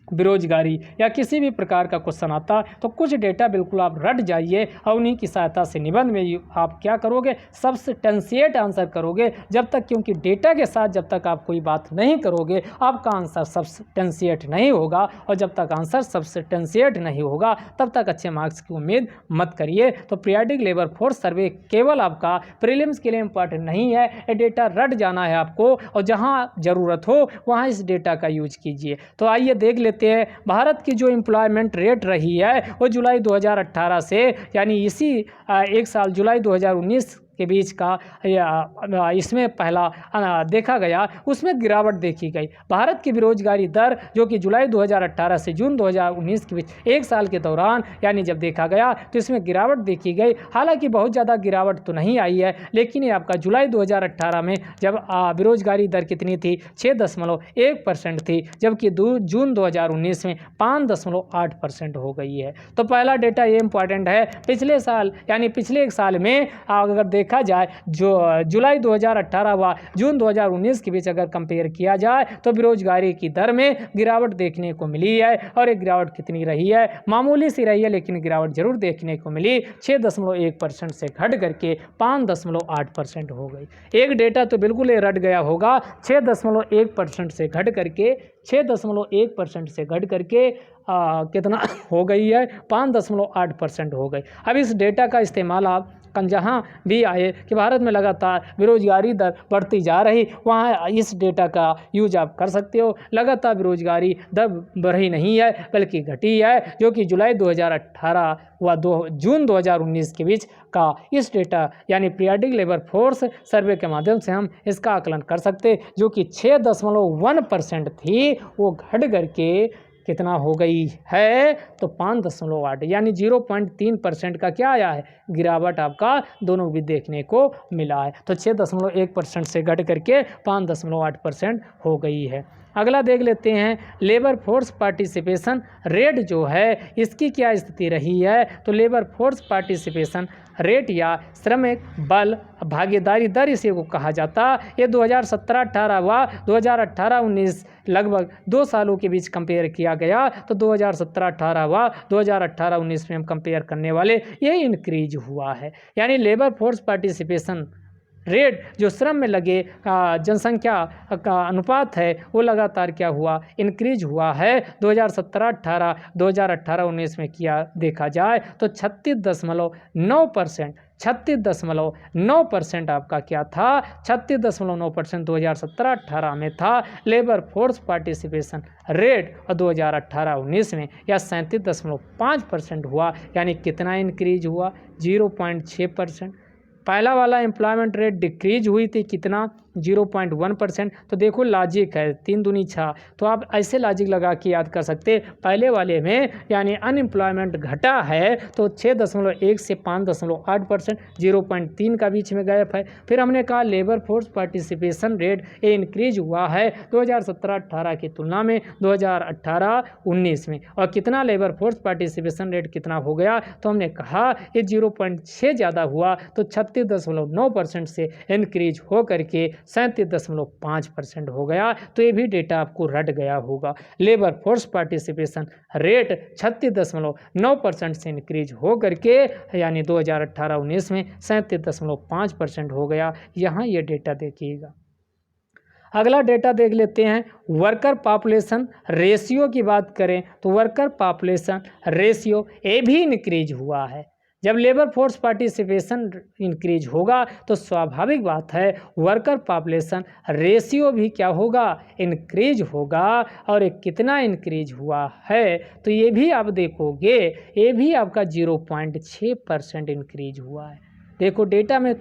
बेरोजगारी या किसी भी प्रकार का क्वेश्चन आता तो कुछ डेटा बिल्कुल आप रट जाइए और उन्हीं की सहायता से निबंध में आप क्या करोगे, सब्सटेंशिएट आंसर करोगे। जब तक, क्योंकि डेटा के साथ जब तक आप कोई बात नहीं करोगे आपका आंसर सब्सटेंशिएट नहीं होगा, और जब तक आंसर सब्सटेंशिएट नहीं होगा तब तक अच्छे मार्क्स की उम्मीद मत करिए। तो पीरियडिक लेबर फोर्स सर्वे केवल आपका प्रीलिम्स के लिए इम्पॉर्टेंट नहीं है, ये डेटा रट जाना है आपको, और जहाँ ज़रूरत हो वहाँ इस डेटा का यूज कीजिए। तो आइए देख लेते हैं भारत की जो एम्प्लॉयमेंट रेट रही है वो जुलाई 2018 से, यानी इसी एक साल जुलाई 2019 के बीच का इसमें पहला देखा गया, उसमें गिरावट देखी गई। भारत की बेरोजगारी दर जो कि जुलाई 2018 से जून 2019 के बीच एक साल के दौरान यानी जब देखा गया तो इसमें गिरावट देखी गई। हालांकि बहुत ज़्यादा गिरावट तो नहीं आई है, लेकिन ये आपका जुलाई 2018 में जब बेरोजगारी दर कितनी थी, 6.1% थी, जबकि जून 2019 में 5.8% हो गई है। तो पहला डेटा ये इंपॉर्टेंट है, पिछले साल यानी पिछले एक साल में अगर देखा जाए जो जुलाई 2018 व जून 2019 के बीच अगर कंपेयर किया जाए तो बेरोजगारी की दर में गिरावट देखने को मिली है। और एक गिरावट कितनी रही है, मामूली सी रही है, लेकिन गिरावट जरूर देखने को मिली। 6.1% से घट करके 5.8% हो गई। एक डेटा तो बिल्कुल ही रट गया होगा, 6.1% से घट करके 6.1% से घट करके कितना हो गई है, 5.8% हो गई। अब इस डेटा का इस्तेमाल आप जहाँ भी आए कि भारत में लगातार बेरोजगारी दर बढ़ती जा रही, वहाँ इस डेटा का यूज आप कर सकते हो। लगातार बेरोजगारी दर बढ़ी नहीं है बल्कि घटी है, जो कि जुलाई 2018 व जून 2019 के बीच का इस डेटा यानी पीरियडिक लेबर फोर्स सर्वे के माध्यम से हम इसका आकलन कर सकते, जो कि 6.1% थी वो घट करके कितना हो गई है, तो 5.8 यानी 0.3% का क्या आया है, गिरावट आपका दोनों भी देखने को मिला है। तो 6.1% से घट करके 5.8% हो गई है। अगला देख लेते हैं, लेबर फोर्स पार्टिसिपेशन रेट जो है इसकी क्या स्थिति रही है। तो लेबर फोर्स पार्टिसिपेशन रेट या श्रमिक बल भागीदारी दर इसे को कहा जाता, ये 2017-18 व 2018-19 लगभग 2 सालों के बीच कंपेयर किया गया। तो 2017-18 व 2018-19 में हम कंपेयर करने वाले ये इंक्रीज हुआ है, यानी लेबर फोर्स पार्टिसिपेशन रेट जो श्रम में लगे जनसंख्या का अनुपात है वो लगातार क्या हुआ, इंक्रीज हुआ है। 2017-18 2018-19 में किया देखा जाए तो 36.9% आपका क्या था, 36.9% 2017-18 में था लेबर फोर्स पार्टिसिपेशन रेट, और 2018-19 में यह 37.5% हुआ, यानी कितना इंक्रीज हुआ, 0.6%। पहला वाला एम्प्लॉयमेंट रेट डिक्रीज हुई थी कितना, 0.1%। तो देखो लॉजिक है, 3 दूनी 6, तो आप ऐसे लॉजिक लगा के याद कर सकते। पहले वाले में यानी अनएम्प्लॉयमेंट घटा है तो 6.1 से 5.8%, 0.3 का बीच में गैप है। फिर हमने कहा लेबर फोर्स पार्टिसिपेशन रेट ये इंक्रीज हुआ है 2017-18 की तुलना में 2018-19 में, और कितना लेबर फोर्स पार्टिसिपेशन रेट कितना हो गया, तो हमने कहा ये 0.6 ज़्यादा हुआ, तो 36.9% से इंक्रीज हो करके 37.5% हो गया। तो ये भी डेटा आपको रट गया होगा। लेबर फोर्स पार्टिसिपेशन रेट 36.9% से इंक्रीज हो करके यानी 2018-19 में 37.5% हो गया। यहाँ ये डेटा देखिएगा। अगला डेटा देख लेते हैं, वर्कर पॉपुलेशन रेशियो की बात करें तो वर्कर पॉपुलेशन रेशियो ये भी इंक्रीज हुआ है। जब लेबर फोर्स पार्टिसिपेशन इंक्रीज होगा तो स्वाभाविक बात है वर्कर पॉपुलेशन रेशियो भी क्या होगा, इंक्रीज होगा। और एक कितना इंक्रीज हुआ है, तो ये भी आप देखोगे ये भी आपका 0.6% इंक्रीज हुआ है। देखो डेटा में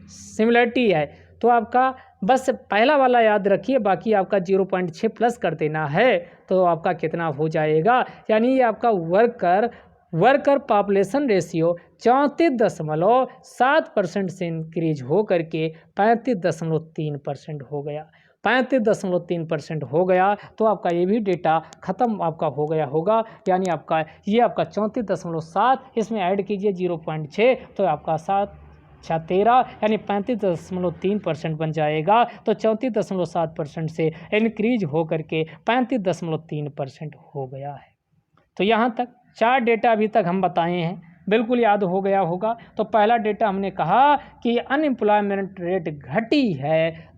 सिमिलरिटी है, तो आपका बस पहला वाला याद रखिए, बाकी आपका 0.6 प्लस कर देना है तो आपका कितना हो जाएगा, यानी ये आपका वर्कर पॉपुलेशन रेशियो 34.7% से इंक्रीज हो करके 35.3% हो गया। 35.3% हो गया तो आपका ये भी डेटा ख़त्म आपका हो गया होगा, यानी आपका ये आपका 34.7 इसमें ऐड कीजिए 0.6 तो आपका 13 यानी 35.3% बन जाएगा। तो 34.7% से इंक्रीज हो करके 35.3% हो गया है। तो यहाँ तक 4 डेटा अभी तक हम बताए हैं, बिल्कुल याद हो गया होगा। तो पहला डेटा हमने कहा कि अनएम्प्लॉयमेंट रेट घटी है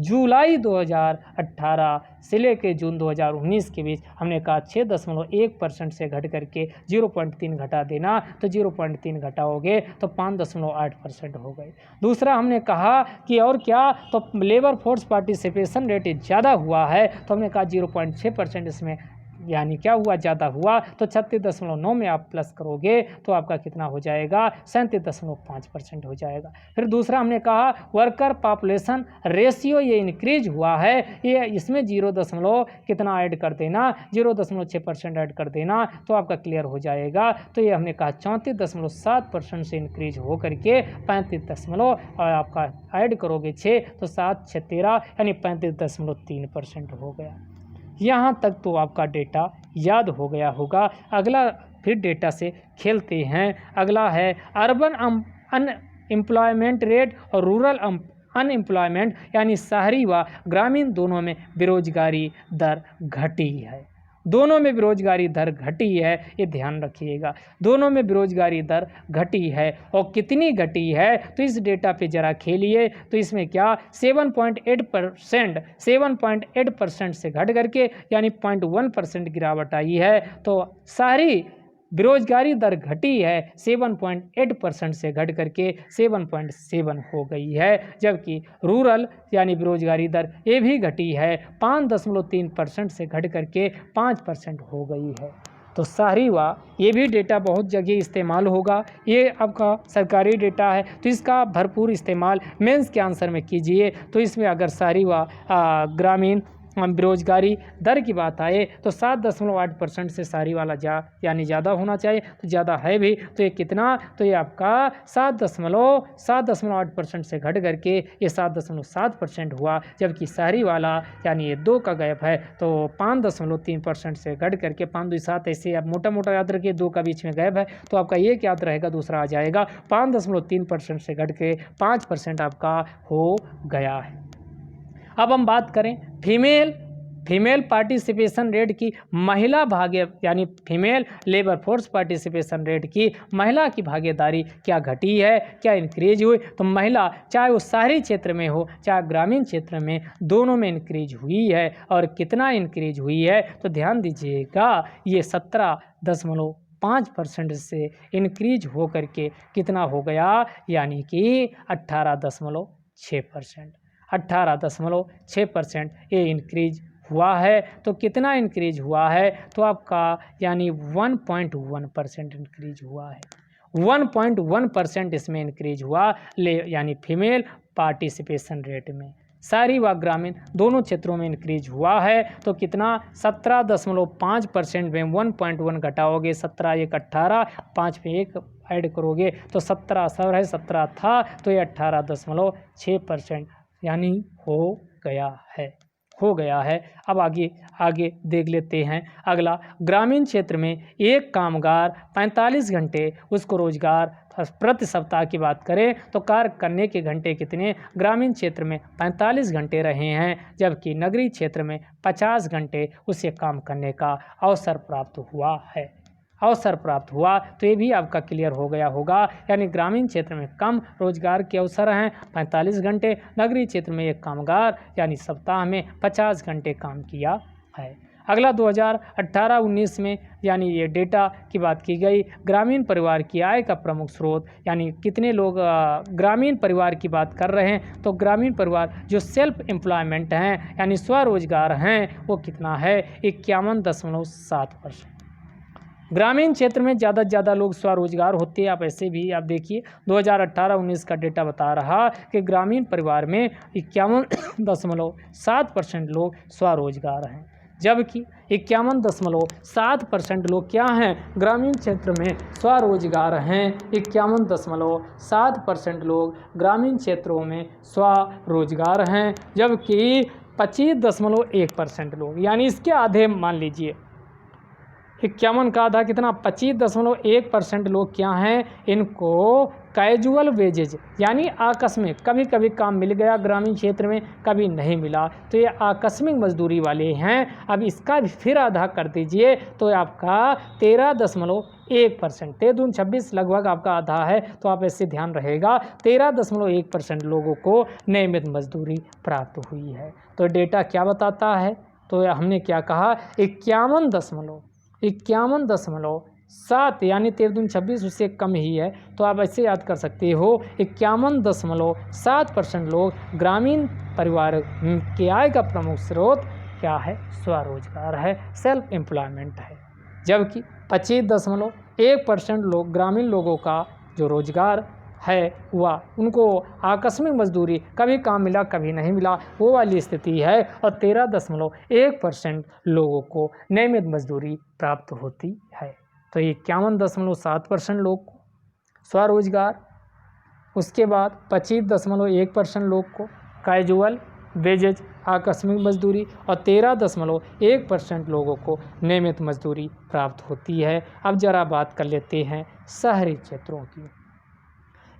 जुलाई 2018 से लेकर जून 2019 के बीच। हमने कहा 6.1% से घट करके 0.3 घटा देना, तो 0.3 घटाओगे तो 5.8% हो गए। दूसरा हमने कहा कि और क्या, तो लेबर फोर्स पार्टिसिपेशन रेट ज़्यादा हुआ है, तो हमने कहा 0.6% इसमें यानी क्या हुआ, ज़्यादा हुआ। तो 36.9 में आप प्लस करोगे तो आपका कितना हो जाएगा, 37.5% हो जाएगा। फिर दूसरा हमने कहा वर्कर पॉपुलेशन रेशियो ये इंक्रीज हुआ है, ये इसमें 0. कितना ऐड कर देना, 0.6% ऐड कर देना, तो आपका क्लियर हो जाएगा। तो ये हमने कहा 34.7% से इंक्रीज हो करके 35 और आपका ऐड करोगे 6 तो 7 6 13 यानी 35.3% हो गया। यहाँ तक तो आपका डेटा याद हो गया होगा। अगला फिर डेटा से खेलते हैं। अगला है अर्बन अनएम्प्लॉयमेंट रेट और रूरल अनएम्प्लॉयमेंट यानी शहरी व ग्रामीण दोनों में बेरोजगारी दर घटी है। दोनों में बेरोजगारी दर घटी है, ये ध्यान रखिएगा। दोनों में बेरोजगारी दर घटी है और कितनी घटी है, तो इस डेटा पे ज़रा खेलिए। तो इसमें क्या 7.8% से घट करके यानी 0.1% गिरावट आई है। तो शहरी बेरोजगारी दर घटी है 7.8% से घट करके 7.7 हो गई है, जबकि रूरल यानी बेरोजगारी दर ये भी घटी है 5.3% से घट करके 5% हो गई है। तो शहरी व ये भी डेटा बहुत जगह इस्तेमाल होगा, ये आपका सरकारी डेटा है, तो इसका भरपूर इस्तेमाल मेंस के आंसर में कीजिए। तो इसमें अगर शहरी व ग्रामीण बेरोजगारी दर की बात आए तो 7.8% से शहरी वाला यानी ज़्यादा होना चाहिए, तो ज़्यादा है भी। तो ये कितना, तो ये आपका 7.8% से घट करके ये 7.7% हुआ, जबकि शहरी वाला यानी ये 2 का गैप है तो 5.3% से घट करके 5 2 7 ऐसे आप मोटा मोटा याद रखिए, 2 का बीच में गैप है तो आपका एक याद रहेगा, दूसरा आ जाएगा। 5.3% से घट के 5% आपका हो गया है। अब हम बात करें फीमेल पार्टिसिपेशन रेट की, महिला भाग्य यानी female labour force participation rate की, महिला की भागीदारी क्या घटी है, क्या इंक्रीज हुई। तो महिला चाहे वो शहरी क्षेत्र में हो चाहे ग्रामीण क्षेत्र में, दोनों में इंक्रीज हुई है। और कितना इंक्रीज हुई है, तो ध्यान दीजिएगा, ये 17.5% से इंक्रीज हो करके कितना हो गया, यानी कि 18.6%। 18.6% ये इंक्रीज हुआ है। तो कितना इंक्रीज हुआ है, तो आपका यानी 1.1% इंक्रीज हुआ है। 1.1% इसमें इंक्रीज हुआ यानी फीमेल पार्टिसिपेशन रेट में। शहरी व ग्रामीण दोनों क्षेत्रों में इंक्रीज हुआ है। तो कितना 17.5% में 1.1 घटाओगे, 17 1 18, 5 पे 1 ऐड करोगे तो 17 सर है, 17 था तो ये 18.6% यानी हो गया है। अब आगे देख लेते हैं। अगला, ग्रामीण क्षेत्र में एक कामगार 45 घंटे उसको रोजगार प्रति सप्ताह की बात करें तो कार्य करने के घंटे कितने, ग्रामीण क्षेत्र में 45 घंटे रहे हैं, जबकि नगरीय क्षेत्र में 50 घंटे उसे काम करने का अवसर प्राप्त हुआ। तो ये भी आपका क्लियर हो गया होगा, यानी ग्रामीण क्षेत्र में कम रोजगार के अवसर हैं 45 घंटे, नगरीय क्षेत्र में एक कामगार यानी सप्ताह में 50 घंटे काम किया है। अगला 2018-19 में यानी ये डेटा की बात की गई, ग्रामीण परिवार की आय का प्रमुख स्रोत यानी कितने लोग ग्रामीण परिवार की बात कर रहे हैं। तो ग्रामीण परिवार जो सेल्फ एम्प्लॉयमेंट हैं यानी स्वरोजगार हैं, वो कितना है, 51.7%। ग्रामीण क्षेत्र में ज़्यादा से ज़्यादा लोग स्वरोजगार होते हैं। आप ऐसे भी आप देखिए 2018-19 का डेटा बता रहा कि ग्रामीण परिवार में 51.7% लोग स्वरोजगार हैं, जबकि 51.7% लोग क्या हैं, ग्रामीण क्षेत्र में स्वरोजगार हैं। 51.7% लोग ग्रामीण क्षेत्रों में स्वरोजगार हैं, जबकि 25.1% लोग यानी इसके आधे मान लीजिए 51 का आधा कितना 25.1% लोग क्या हैं, इनको कैजुअल वेजेज यानी आकस्मिक, कभी कभी काम मिल गया ग्रामीण क्षेत्र में, कभी नहीं मिला, तो ये आकस्मिक मजदूरी वाले हैं। अब इसका भी फिर आधा कर दीजिए तो आपका 13.1%, 13×26 लगभग आपका आधा है, तो आप ऐसे ध्यान रहेगा 13.1% लोगों को नियमित मजदूरी प्राप्त हुई है। तो डेटा क्या बताता है, तो हमने क्या कहा 51.7 यानी 13×26 उससे कम ही है, तो आप ऐसे याद कर सकते हो 51.7% लोग ग्रामीण परिवार के आय का प्रमुख स्रोत क्या है, स्वरोजगार है, सेल्फ एम्प्लॉयमेंट है। जबकि 25.1% लोग ग्रामीण लोगों का जो रोजगार है वह उनको आकस्मिक मजदूरी, कभी काम मिला कभी नहीं मिला, वो वाली स्थिति है, और 13.1% लोगों को नियमित मजदूरी प्राप्त होती है। तो 51.7% लोग को स्वरोजगार, उसके बाद 25.1% लोग को कैजुअल वेजेज आकस्मिक मजदूरी, और 13.1% लोगों को नियमित मजदूरी प्राप्त होती है। अब जरा बात कर लेते हैं शहरी क्षेत्रों की।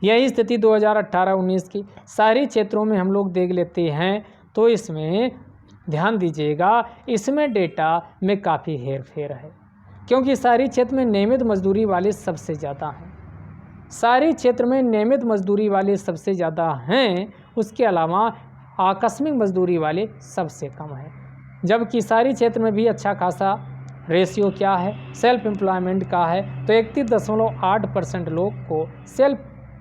यही स्थिति 2018-19 की शहरी क्षेत्रों में हम लोग देख लेते हैं, तो इसमें ध्यान दीजिएगा, इसमें डेटा में काफ़ी हेर फेर है, क्योंकि शहरी क्षेत्र में नियमित मजदूरी वाले सबसे ज़्यादा हैं। शहरी क्षेत्र में नियमित मजदूरी वाले सबसे ज़्यादा हैं, उसके अलावा आकस्मिक मजदूरी वाले सबसे कम हैं। जबकि शहरी क्षेत्र में भी अच्छा खासा रेशियो क्या है, सेल्फ एम्प्लॉयमेंट का है, तो 31.8% लोग को सेल्फ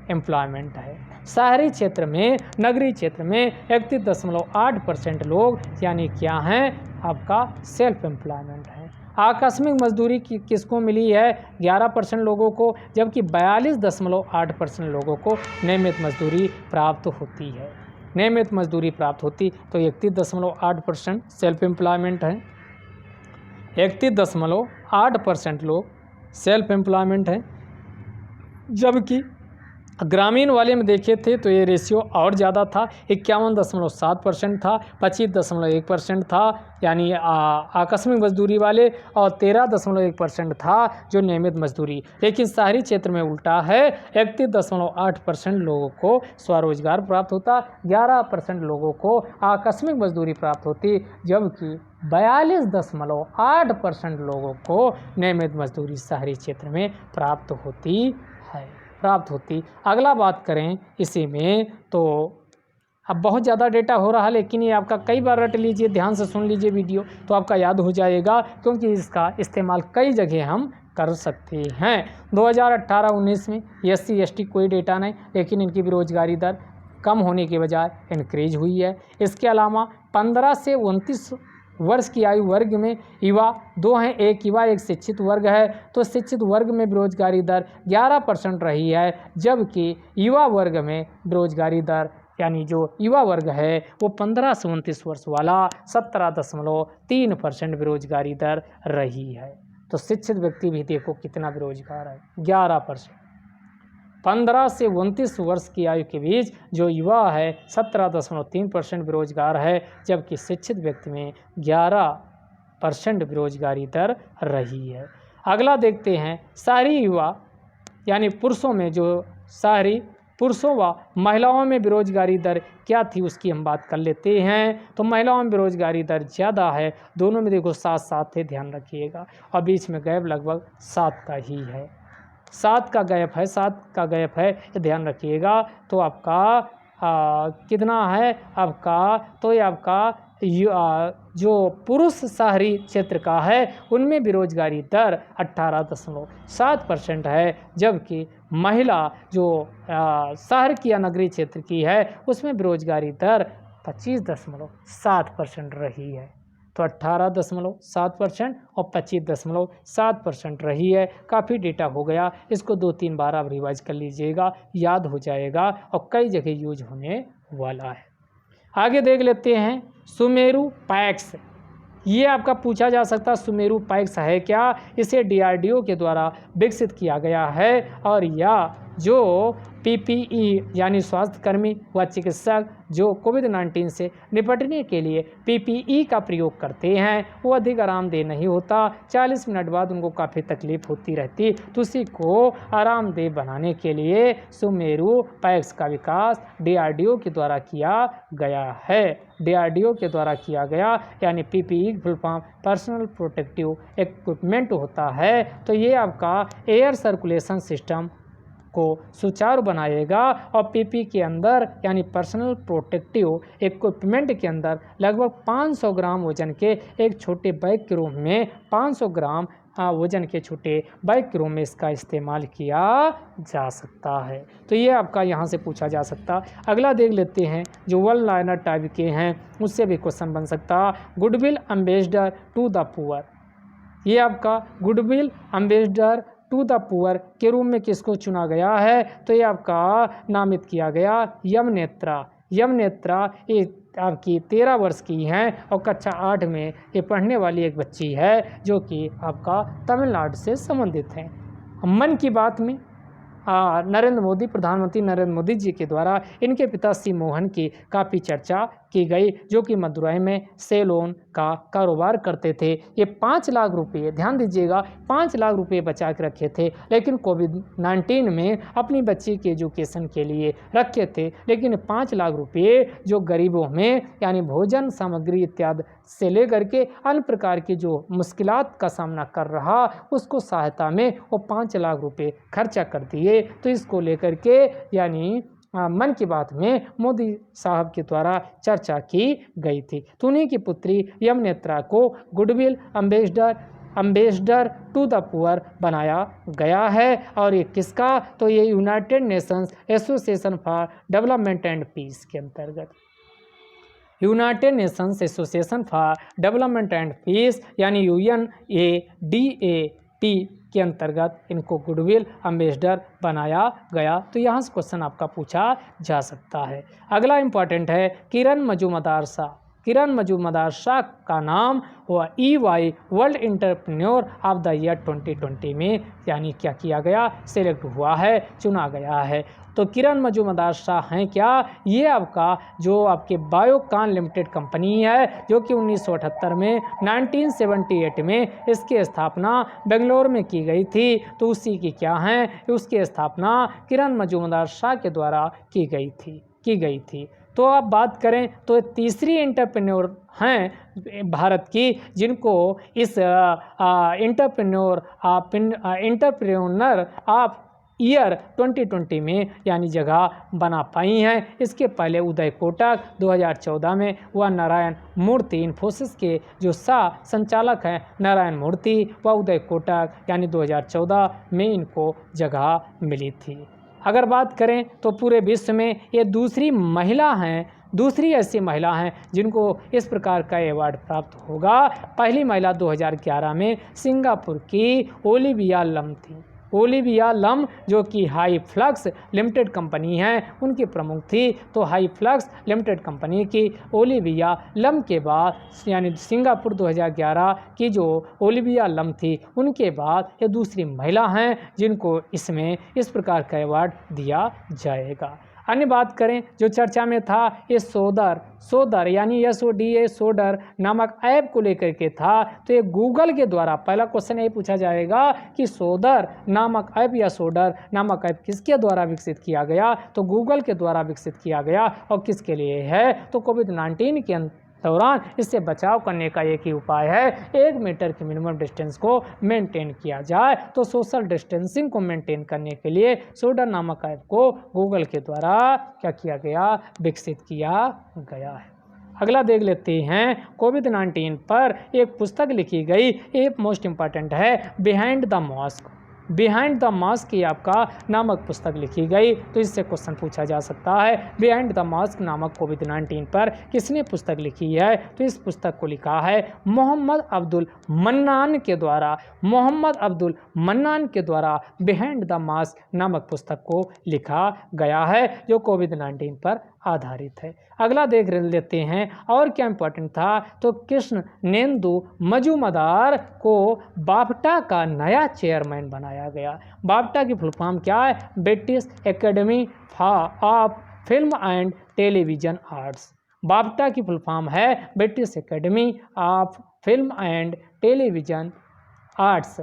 एम्प्लॉयमेंट है। शहरी क्षेत्र में, नगरीय क्षेत्र में 31.8% लोग यानी क्या हैं, आपका सेल्फ एम्प्लॉयमेंट है। आकस्मिक मजदूरी किसको मिली है, 11% लोगों को, जबकि 42.8% लोगों को नियमित मजदूरी प्राप्त होती है। नियमित मजदूरी प्राप्त होती, तो 31.8% सेल्फ एम्प्लॉयमेंट है, 31.8% लोग सेल्फ एम्प्लॉयमेंट है। जबकि ग्रामीण वाले में देखे थे तो ये रेशियो और ज़्यादा था, 51.7% था, 25.1% था यानी आकस्मिक मजदूरी वाले, और 13.1% था जो नियमित मजदूरी। लेकिन शहरी क्षेत्र में उल्टा है, 31.8% लोगों को स्वरोजगार प्राप्त होता, 11% लोगों को आकस्मिक मजदूरी प्राप्त होती, जबकि 42.8% लोगों को नियमित मजदूरी शहरी क्षेत्र में प्राप्त होती। अगला बात करें इसी में, तो अब बहुत ज़्यादा डेटा हो रहा है, लेकिन ये आपका कई बार रट लीजिए, ध्यान से सुन लीजिए वीडियो, तो आपका याद हो जाएगा, क्योंकि इसका इस्तेमाल कई जगह हम कर सकते हैं। 2018-19 में SC/ST कोई डेटा नहीं, लेकिन इनकी बेरोजगारी दर कम होने के बजाय इंक्रीज हुई है। इसके अलावा 15 से 29 वर्ष की आयु वर्ग में युवा 2 हैं, एक युवा एक शिक्षित वर्ग है, तो शिक्षित वर्ग में बेरोजगारी दर 11% रही है, जबकि युवा वर्ग में बेरोजगारी दर यानी जो युवा वर्ग है वो 15 से 29 वर्ष वाला 17.3% बेरोजगारी दर रही है। तो शिक्षित व्यक्ति भी देखो कितना बेरोजगार है, 11%। 15 से 29 वर्ष की आयु के बीच जो युवा है 17.3% बेरोजगार है, जबकि शिक्षित व्यक्ति में 11% बेरोजगारी दर रही है। अगला देखते हैं शहरी युवा यानी पुरुषों में, जो शहरी पुरुषों व महिलाओं में बेरोजगारी दर क्या थी उसकी हम बात कर लेते हैं। तो महिलाओं में बेरोजगारी दर ज़्यादा है, दोनों में देखो 7-7 है, ध्यान रखिएगा, और बीच में गैप लगभग 7 का ही है, 7 का गैप है, ये ध्यान रखिएगा। तो आपका कितना है आपका, तो ये आपका जो पुरुष शहरी क्षेत्र का है उनमें बेरोजगारी दर 18.7% है, जबकि महिला जो शहर की या नगरीय क्षेत्र की है उसमें बेरोजगारी दर 25.7% रही है। तो 18.7% और 25.7% रही है। काफ़ी डेटा हो गया, इसको 2-3 बार आप रिवाइज कर लीजिएगा, याद हो जाएगा और कई जगह यूज होने वाला है। आगे देख लेते हैं सुमेरु पैक्स। ये आपका पूछा जा सकता है सुमेरु पैक्स है क्या। इसे DRDO के द्वारा विकसित किया गया है और यह जो पीपीई यानी स्वास्थ्यकर्मी व चिकित्सक जो कोविड-19 से निपटने के लिए पीपीई का प्रयोग करते हैं वो अधिक आरामदेह नहीं होता। 40 मिनट बाद उनको काफ़ी तकलीफ होती रहती। तो उसी को आरामदेह बनाने के लिए सुमेरु पैक्स का विकास डीआरडीओ के द्वारा किया गया है। डीआरडीओ के द्वारा किया गया यानी PPE full form personal protective equipment होता है। तो ये आपका एयर सर्कुलेशन सिस्टम को सुचारू बनाएगा और पीपी के अंदर यानी पर्सनल प्रोटेक्टिव इक्विपमेंट के अंदर लगभग 500 ग्राम वजन के एक छोटे बैग के रूप में 500 ग्राम वजन के छोटे बैग के रूप में इसका इस्तेमाल किया जा सकता है। तो ये आपका यहाँ से पूछा जा सकता। अगला देख लेते हैं जो वन लाइनर टाइप के हैं उससे भी क्वेश्चन बन सकता। Goodwill ambassador to the poor, ये आपका goodwill ambassador to the poor के रूप में किसको चुना गया है? तो ये आपका नामित किया गया यमनेत्रा। यमनेत्रा ये आपकी 13 वर्ष की हैं और कक्षा 8 में ये पढ़ने वाली एक बच्ची है जो कि आपका तमिलनाडु से संबंधित है। मन की बात में नरेंद्र मोदी, प्रधानमंत्री नरेंद्र मोदी जी के द्वारा इनके पिता सी मोहन की काफ़ी चर्चा की गई जो कि मदुरई में सेलोन का कारोबार करते थे। ये 5 लाख रुपये, ध्यान दीजिएगा, 5 लाख रुपये बचा के रखे थे, लेकिन कोविड-19 में अपनी बच्ची के एजुकेशन के लिए रखे थे। लेकिन 5 लाख रुपये जो गरीबों में यानी भोजन सामग्री इत्यादि से लेकर के अन्य प्रकार की जो मुश्किलात का सामना कर रहा उसको सहायता में वो 5 लाख रुपये खर्चा कर दिए। तो इसको लेकर के यानी मन की बात में मोदी साहब के द्वारा चर्चा की गई थी। तो उन्हीं की पुत्री यमनेत्रा को goodwill ambassador to the poor बनाया गया है। और ये किसका? तो ये United Nations association for development and peace के अंतर्गत, United Nations association for development and peace यानी UNADAP के अंतर्गत इनको गुडविल एम्बेसडर बनाया गया। तो यहाँ से क्वेश्चन आपका पूछा जा सकता है। अगला इंपॉर्टेंट है किरण मजूमदार शाह। किरण मजूमदार शाह का नाम हुआ EY world entrepreneur of the year 2020 में यानी क्या किया गया? सिलेक्ट हुआ है, चुना गया है। तो किरण मजूमदार शाह हैं क्या? ये आपका जो आपके बायोकॉन लिमिटेड कंपनी है जो कि 1978 में 1978 में इसकी स्थापना बेंगलोर में की गई थी। तो उसी की क्या हैं? उसकी स्थापना किरण मजूमदार शाह के द्वारा की गई थी। तो आप बात करें तो तीसरी एंटरप्रेन्योर हैं भारत की जिनको इस एंटरप्रेन्योर ऑफ ईयर 2020 में यानी जगह बना पाई हैं। इसके पहले उदय कोटक 2014 में व नारायण मूर्ति, इन्फोसिस के जो संचालक हैं नारायण मूर्ति व उदय कोटक यानी 2014 में इनको जगह मिली थी। अगर बात करें तो पूरे विश्व में ये दूसरी ऐसी महिला हैं जिनको इस प्रकार का अवार्ड प्राप्त होगा। पहली महिला 2011 में सिंगापुर की ओलिविया लम थी। ओलिविया लम जो कि हाई फ्लक्स लिमिटेड कंपनी है उनकी प्रमुख थी। तो हाई फ्लक्स लिमिटेड कंपनी की ओलिविया लम के बाद यानी सिंगापुर 2011 की जो ओलिविया लम थी उनके बाद ये दूसरी महिला हैं जिनको इसमें इस प्रकार का अवार्ड दिया जाएगा। अन्य बात करें जो चर्चा में था ये सोडर यानी SODA सोडर नामक ऐप को लेकर के था। तो ये गूगल के द्वारा, पहला क्वेश्चन ये पूछा जाएगा कि सोडर नामक ऐप या सोडर नामक ऐप किसके द्वारा विकसित किया गया? तो गूगल के द्वारा विकसित किया गया। और किसके लिए है? तो कोविड-19 के दौरान इससे बचाव करने का एक ही उपाय है, 1 मीटर की मिनिमम डिस्टेंस को मेंटेन किया जाए। तो सोशल डिस्टेंसिंग को मेंटेन करने के लिए सोडर नामक ऐप को गूगल के द्वारा क्या किया गया? विकसित किया गया है। अगला देख लेते हैं कोविड-19 पर एक पुस्तक लिखी गई, एक मोस्ट इम्पॉर्टेंट है behind the mask. Behind the mask की आपका नामक पुस्तक लिखी गई। तो इससे क्वेश्चन पूछा जा सकता है बिहाइंड द मास्क नामक कोविड-19 पर किसने पुस्तक लिखी है? तो इस पुस्तक को लिखा है मोहम्मद अब्दुल मन्नान के द्वारा। मोहम्मद अब्दुल मन्नान के द्वारा बिहाइंड द मास्क नामक पुस्तक को लिखा गया है जो कोविड-19 पर आधारित है। अगला देख लेते हैं और क्या इंपॉर्टेंट था। तो कृष्णेंदु मजूमदार को बाफ्टा का नया चेयरमैन बनाया बनाया गया। बाफ्टा की फुल फॉर्म क्या है? British academy of film and television arts. BAFTA की फुल फॉर्म है British academy of film and television arts.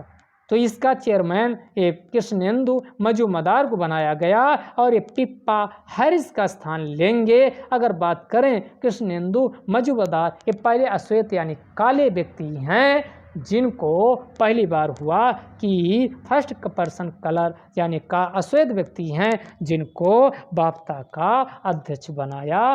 तो इसका चेयरमैन ये कृष्णेंदु मजूमदार को बनाया गया और ये पिप्पा हैरिस का स्थान लेंगे। अगर बात करें कृष्णेंदु मजूमदार, ये पहले अश्वेत यानी काले व्यक्ति हैं जिनको पहली बार हुआ कि फर्स्ट पर्सन कलर यानी का अश्वेत व्यक्ति हैं जिनको बाफ्ता का अध्यक्ष बनाया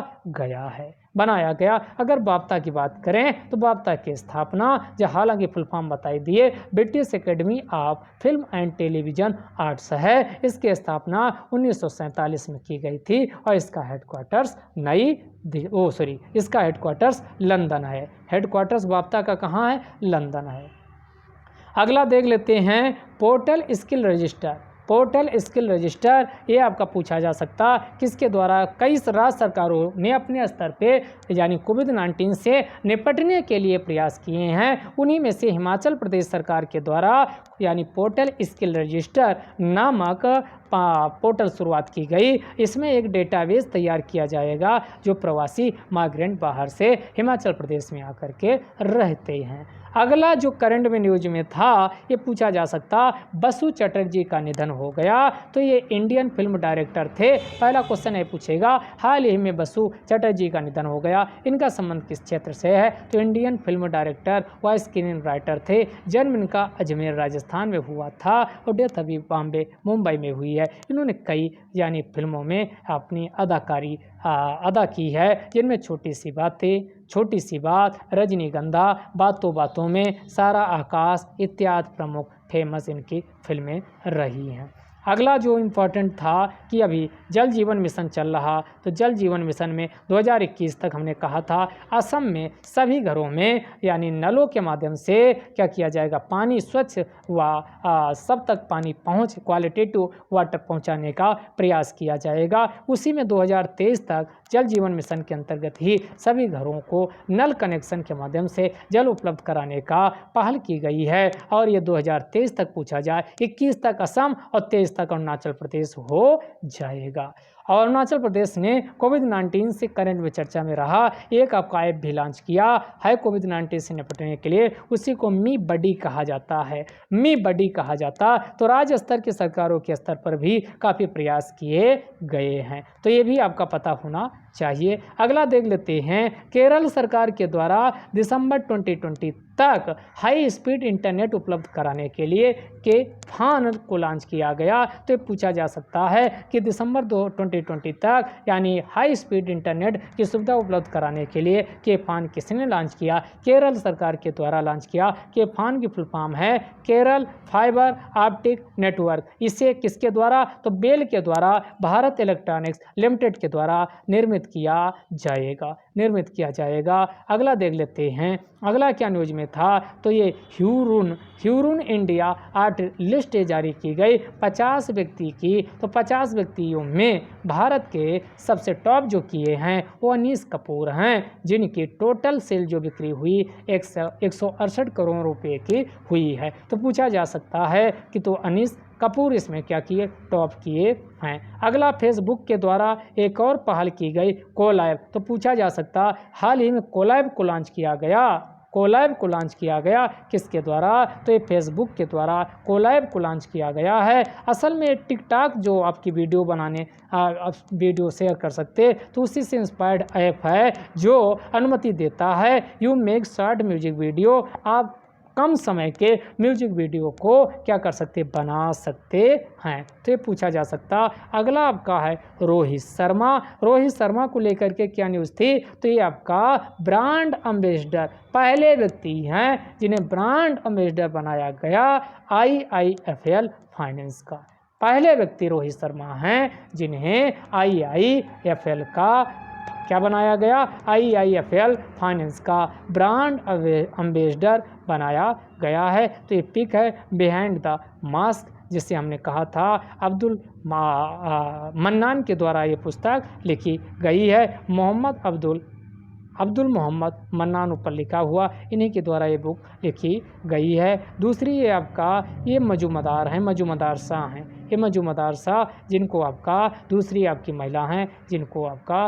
गया। अगर बाफ्ता की बात करें तो बाफ्ता की स्थापना, जो हालांकि फुल फॉर्म बताई दिए, British academy of film and television arts है। इसकी स्थापना 1947 में की गई थी और इसका हेडक्वार्टर्स लंदन है। हेडक्वार्टर्स बाफ्ता का कहाँ है? लंदन है। अगला देख लेते हैं portal skill register. Portal skill register ये आपका पूछा जा सकता किसके द्वारा कई राज्य सरकारों ने अपने स्तर पे यानी कोविड-19 से निपटने के लिए प्रयास किए हैं। उन्हीं में से हिमाचल प्रदेश सरकार के द्वारा यानी पोर्टल स्किल रजिस्टर नामक पोर्टल शुरुआत की गई। इसमें एक डेटाबेस तैयार किया जाएगा जो प्रवासी माइग्रेंट बाहर से हिमाचल प्रदेश में आकर के रहते हैं। अगला जो करंट में न्यूज में था ये पूछा जा सकता, बसु चटर्जी का निधन हो गया। तो ये इंडियन फिल्म डायरेक्टर थे। पहला क्वेश्चन ये पूछेगा हाल ही में बसु चटर्जी का निधन हो गया, इनका संबंध किस क्षेत्र से है? तो इंडियन फिल्म डायरेक्टर व स्क्रीन राइटर थे। जन्म इनका अजमेर राजस्थान में हुआ था और डेथ अभी बॉम्बे मुंबई में हुई है। इन्होंने कई यानी फिल्मों में अपनी अदाकारी अदा की है, जिनमें छोटी सी बात, रजनीगंधा, बातों बातों में, सारा आकाश इत्यादि प्रमुख फेमस इनकी फिल्में रही हैं। अगला जो इम्पोर्टेंट था कि अभी जल जीवन मिशन चल रहा, तो जल जीवन मिशन में 2021 तक हमने कहा था असम में सभी घरों में यानी नलों के माध्यम से क्या किया जाएगा, पानी स्वच्छ व सब तक पानी क्वालिटेटिव वाटर पहुंचाने का प्रयास किया जाएगा। उसी में 2023 तक जल जीवन मिशन के अंतर्गत ही सभी घरों को नल कनेक्शन के माध्यम से जल उपलब्ध कराने का पहल की गई है और ये 2023 तक पूछा जाए, 21 तक असम और 23 तक अरुणाचल प्रदेश हो जाएगा। और अरुणाचल प्रदेश ने कोविड-19 से करंट में चर्चा में रहा एक आपका ऐप भी लॉन्च किया है कोविड-19 से निपटने के लिए, उसी को मी बडी कहा जाता। तो राज्य स्तर की सरकारों के स्तर पर भी काफ़ी प्रयास किए गए हैं, तो ये भी आपका पता होना चाहिए। अगला देख लेते हैं केरल सरकार के द्वारा दिसंबर 2020 तक हाई स्पीड इंटरनेट उपलब्ध कराने के लिए के फान को लॉन्च किया गया। तो पूछा जा सकता है कि दिसंबर 2020 तक यानी हाई स्पीड इंटरनेट की सुविधा उपलब्ध कराने के लिए के फान किसने लॉन्च किया? केरल सरकार के द्वारा लॉन्च किया। के फान की फुल फॉर्म है केरल फाइबर ऑप्टिक नेटवर्क। इसे किसके द्वारा? तो बेल के द्वारा भारत इलेक्ट्रॉनिक्स लिमिटेड के द्वारा निर्मित किया जाएगा। अगला देख लेते हैं, अगला क्या न्यूज में था, तो ये ह्यूरून इंडिया आर्ट लिस्ट जारी की गई 50 व्यक्ति की। तो 50 व्यक्तियों में भारत के सबसे टॉप जो किए हैं वो अनीस कपूर हैं, जिनकी टोटल सेल जो बिक्री हुई 168 करोड़ रुपए की हुई है। तो पूछा जा सकता है कि तो अनीस कपूर इसमें क्या किए? टॉप किए हैं। अगला फेसबुक के द्वारा एक और पहल की गई कोलैब। तो पूछा जा सकता हाल ही में कोलैब को लॉन्च किया गया किसके द्वारा? तो ये फेसबुक के द्वारा कोलैब को लॉन्च किया गया है। असल में टिकटॉक जो आपकी वीडियो शेयर कर सकते, तो उसी से इंस्पायर्ड ऐप है जो अनुमति देता है you make short music video. आप कम समय के म्यूजिक वीडियो को क्या कर सकते? बना सकते हैं। तो ये पूछा जा सकता। अगला आपका है रोहित शर्मा को लेकर के क्या न्यूज़ थी? तो ये आपका ब्रांड एम्बेसडर पहले व्यक्ति हैं जिन्हें ब्रांड एम्बेसडर बनाया गया IIFL फाइनेंस का। पहले व्यक्ति रोहित शर्मा हैं जिन्हें IIFL का क्या बनाया गया? IIFL फाइनेंस का ब्रांड एम्बेसडर बनाया गया है। तो ये पिक है बिहाइंड द मास्क, जिसे हमने कहा था अब्दुल मन्नान के द्वारा ये पुस्तक लिखी गई है। मोहम्मद अब्दुल अब्दुल मोहम्मद मन्नान ऊपर लिखा हुआ, इन्हीं के द्वारा ये बुक लिखी गई है। दूसरी ये आपका ये मजूमदार हैं, मजूमदार शाह हैं। ये मजूमदार शाह जिनको आपका दूसरी आपकी महिला हैं जिनको आपका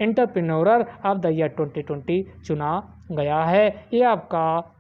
एंटरप्रेन्योर ऑफ द ईयर 2020 चुना गया है। ये आपका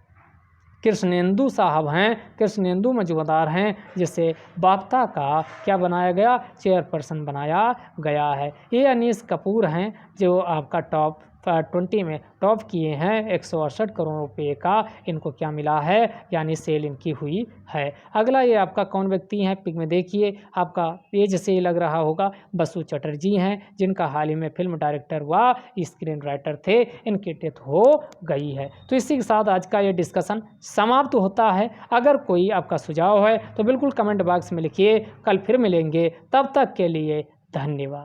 कृष्णेंदु साहब हैं, कृष्णेंदु मजूमदार हैं, जिसे बाफ्ता का क्या बनाया गया, चेयरपर्सन बनाया गया है। ये अनीस कपूर हैं जो आपका टॉप 20 में टॉप किए हैं। 168 करोड़ रुपए का इनको क्या मिला है, यानी सेल इनकी हुई है। अगला ये आपका कौन व्यक्ति हैं, पिक में देखिए, आपका पेज से लग रहा होगा, बसु चटर्जी हैं, जिनका हाल ही में फिल्म डायरेक्टर व स्क्रीन राइटर थे, इनकी डेथ हो गई है। तो इसी के साथ आज का ये डिस्कशन समाप्त होता है। अगर कोई आपका सुझाव है तो बिल्कुल कमेंट बॉक्स में लिखिए। कल फिर मिलेंगे, तब तक के लिए धन्यवाद।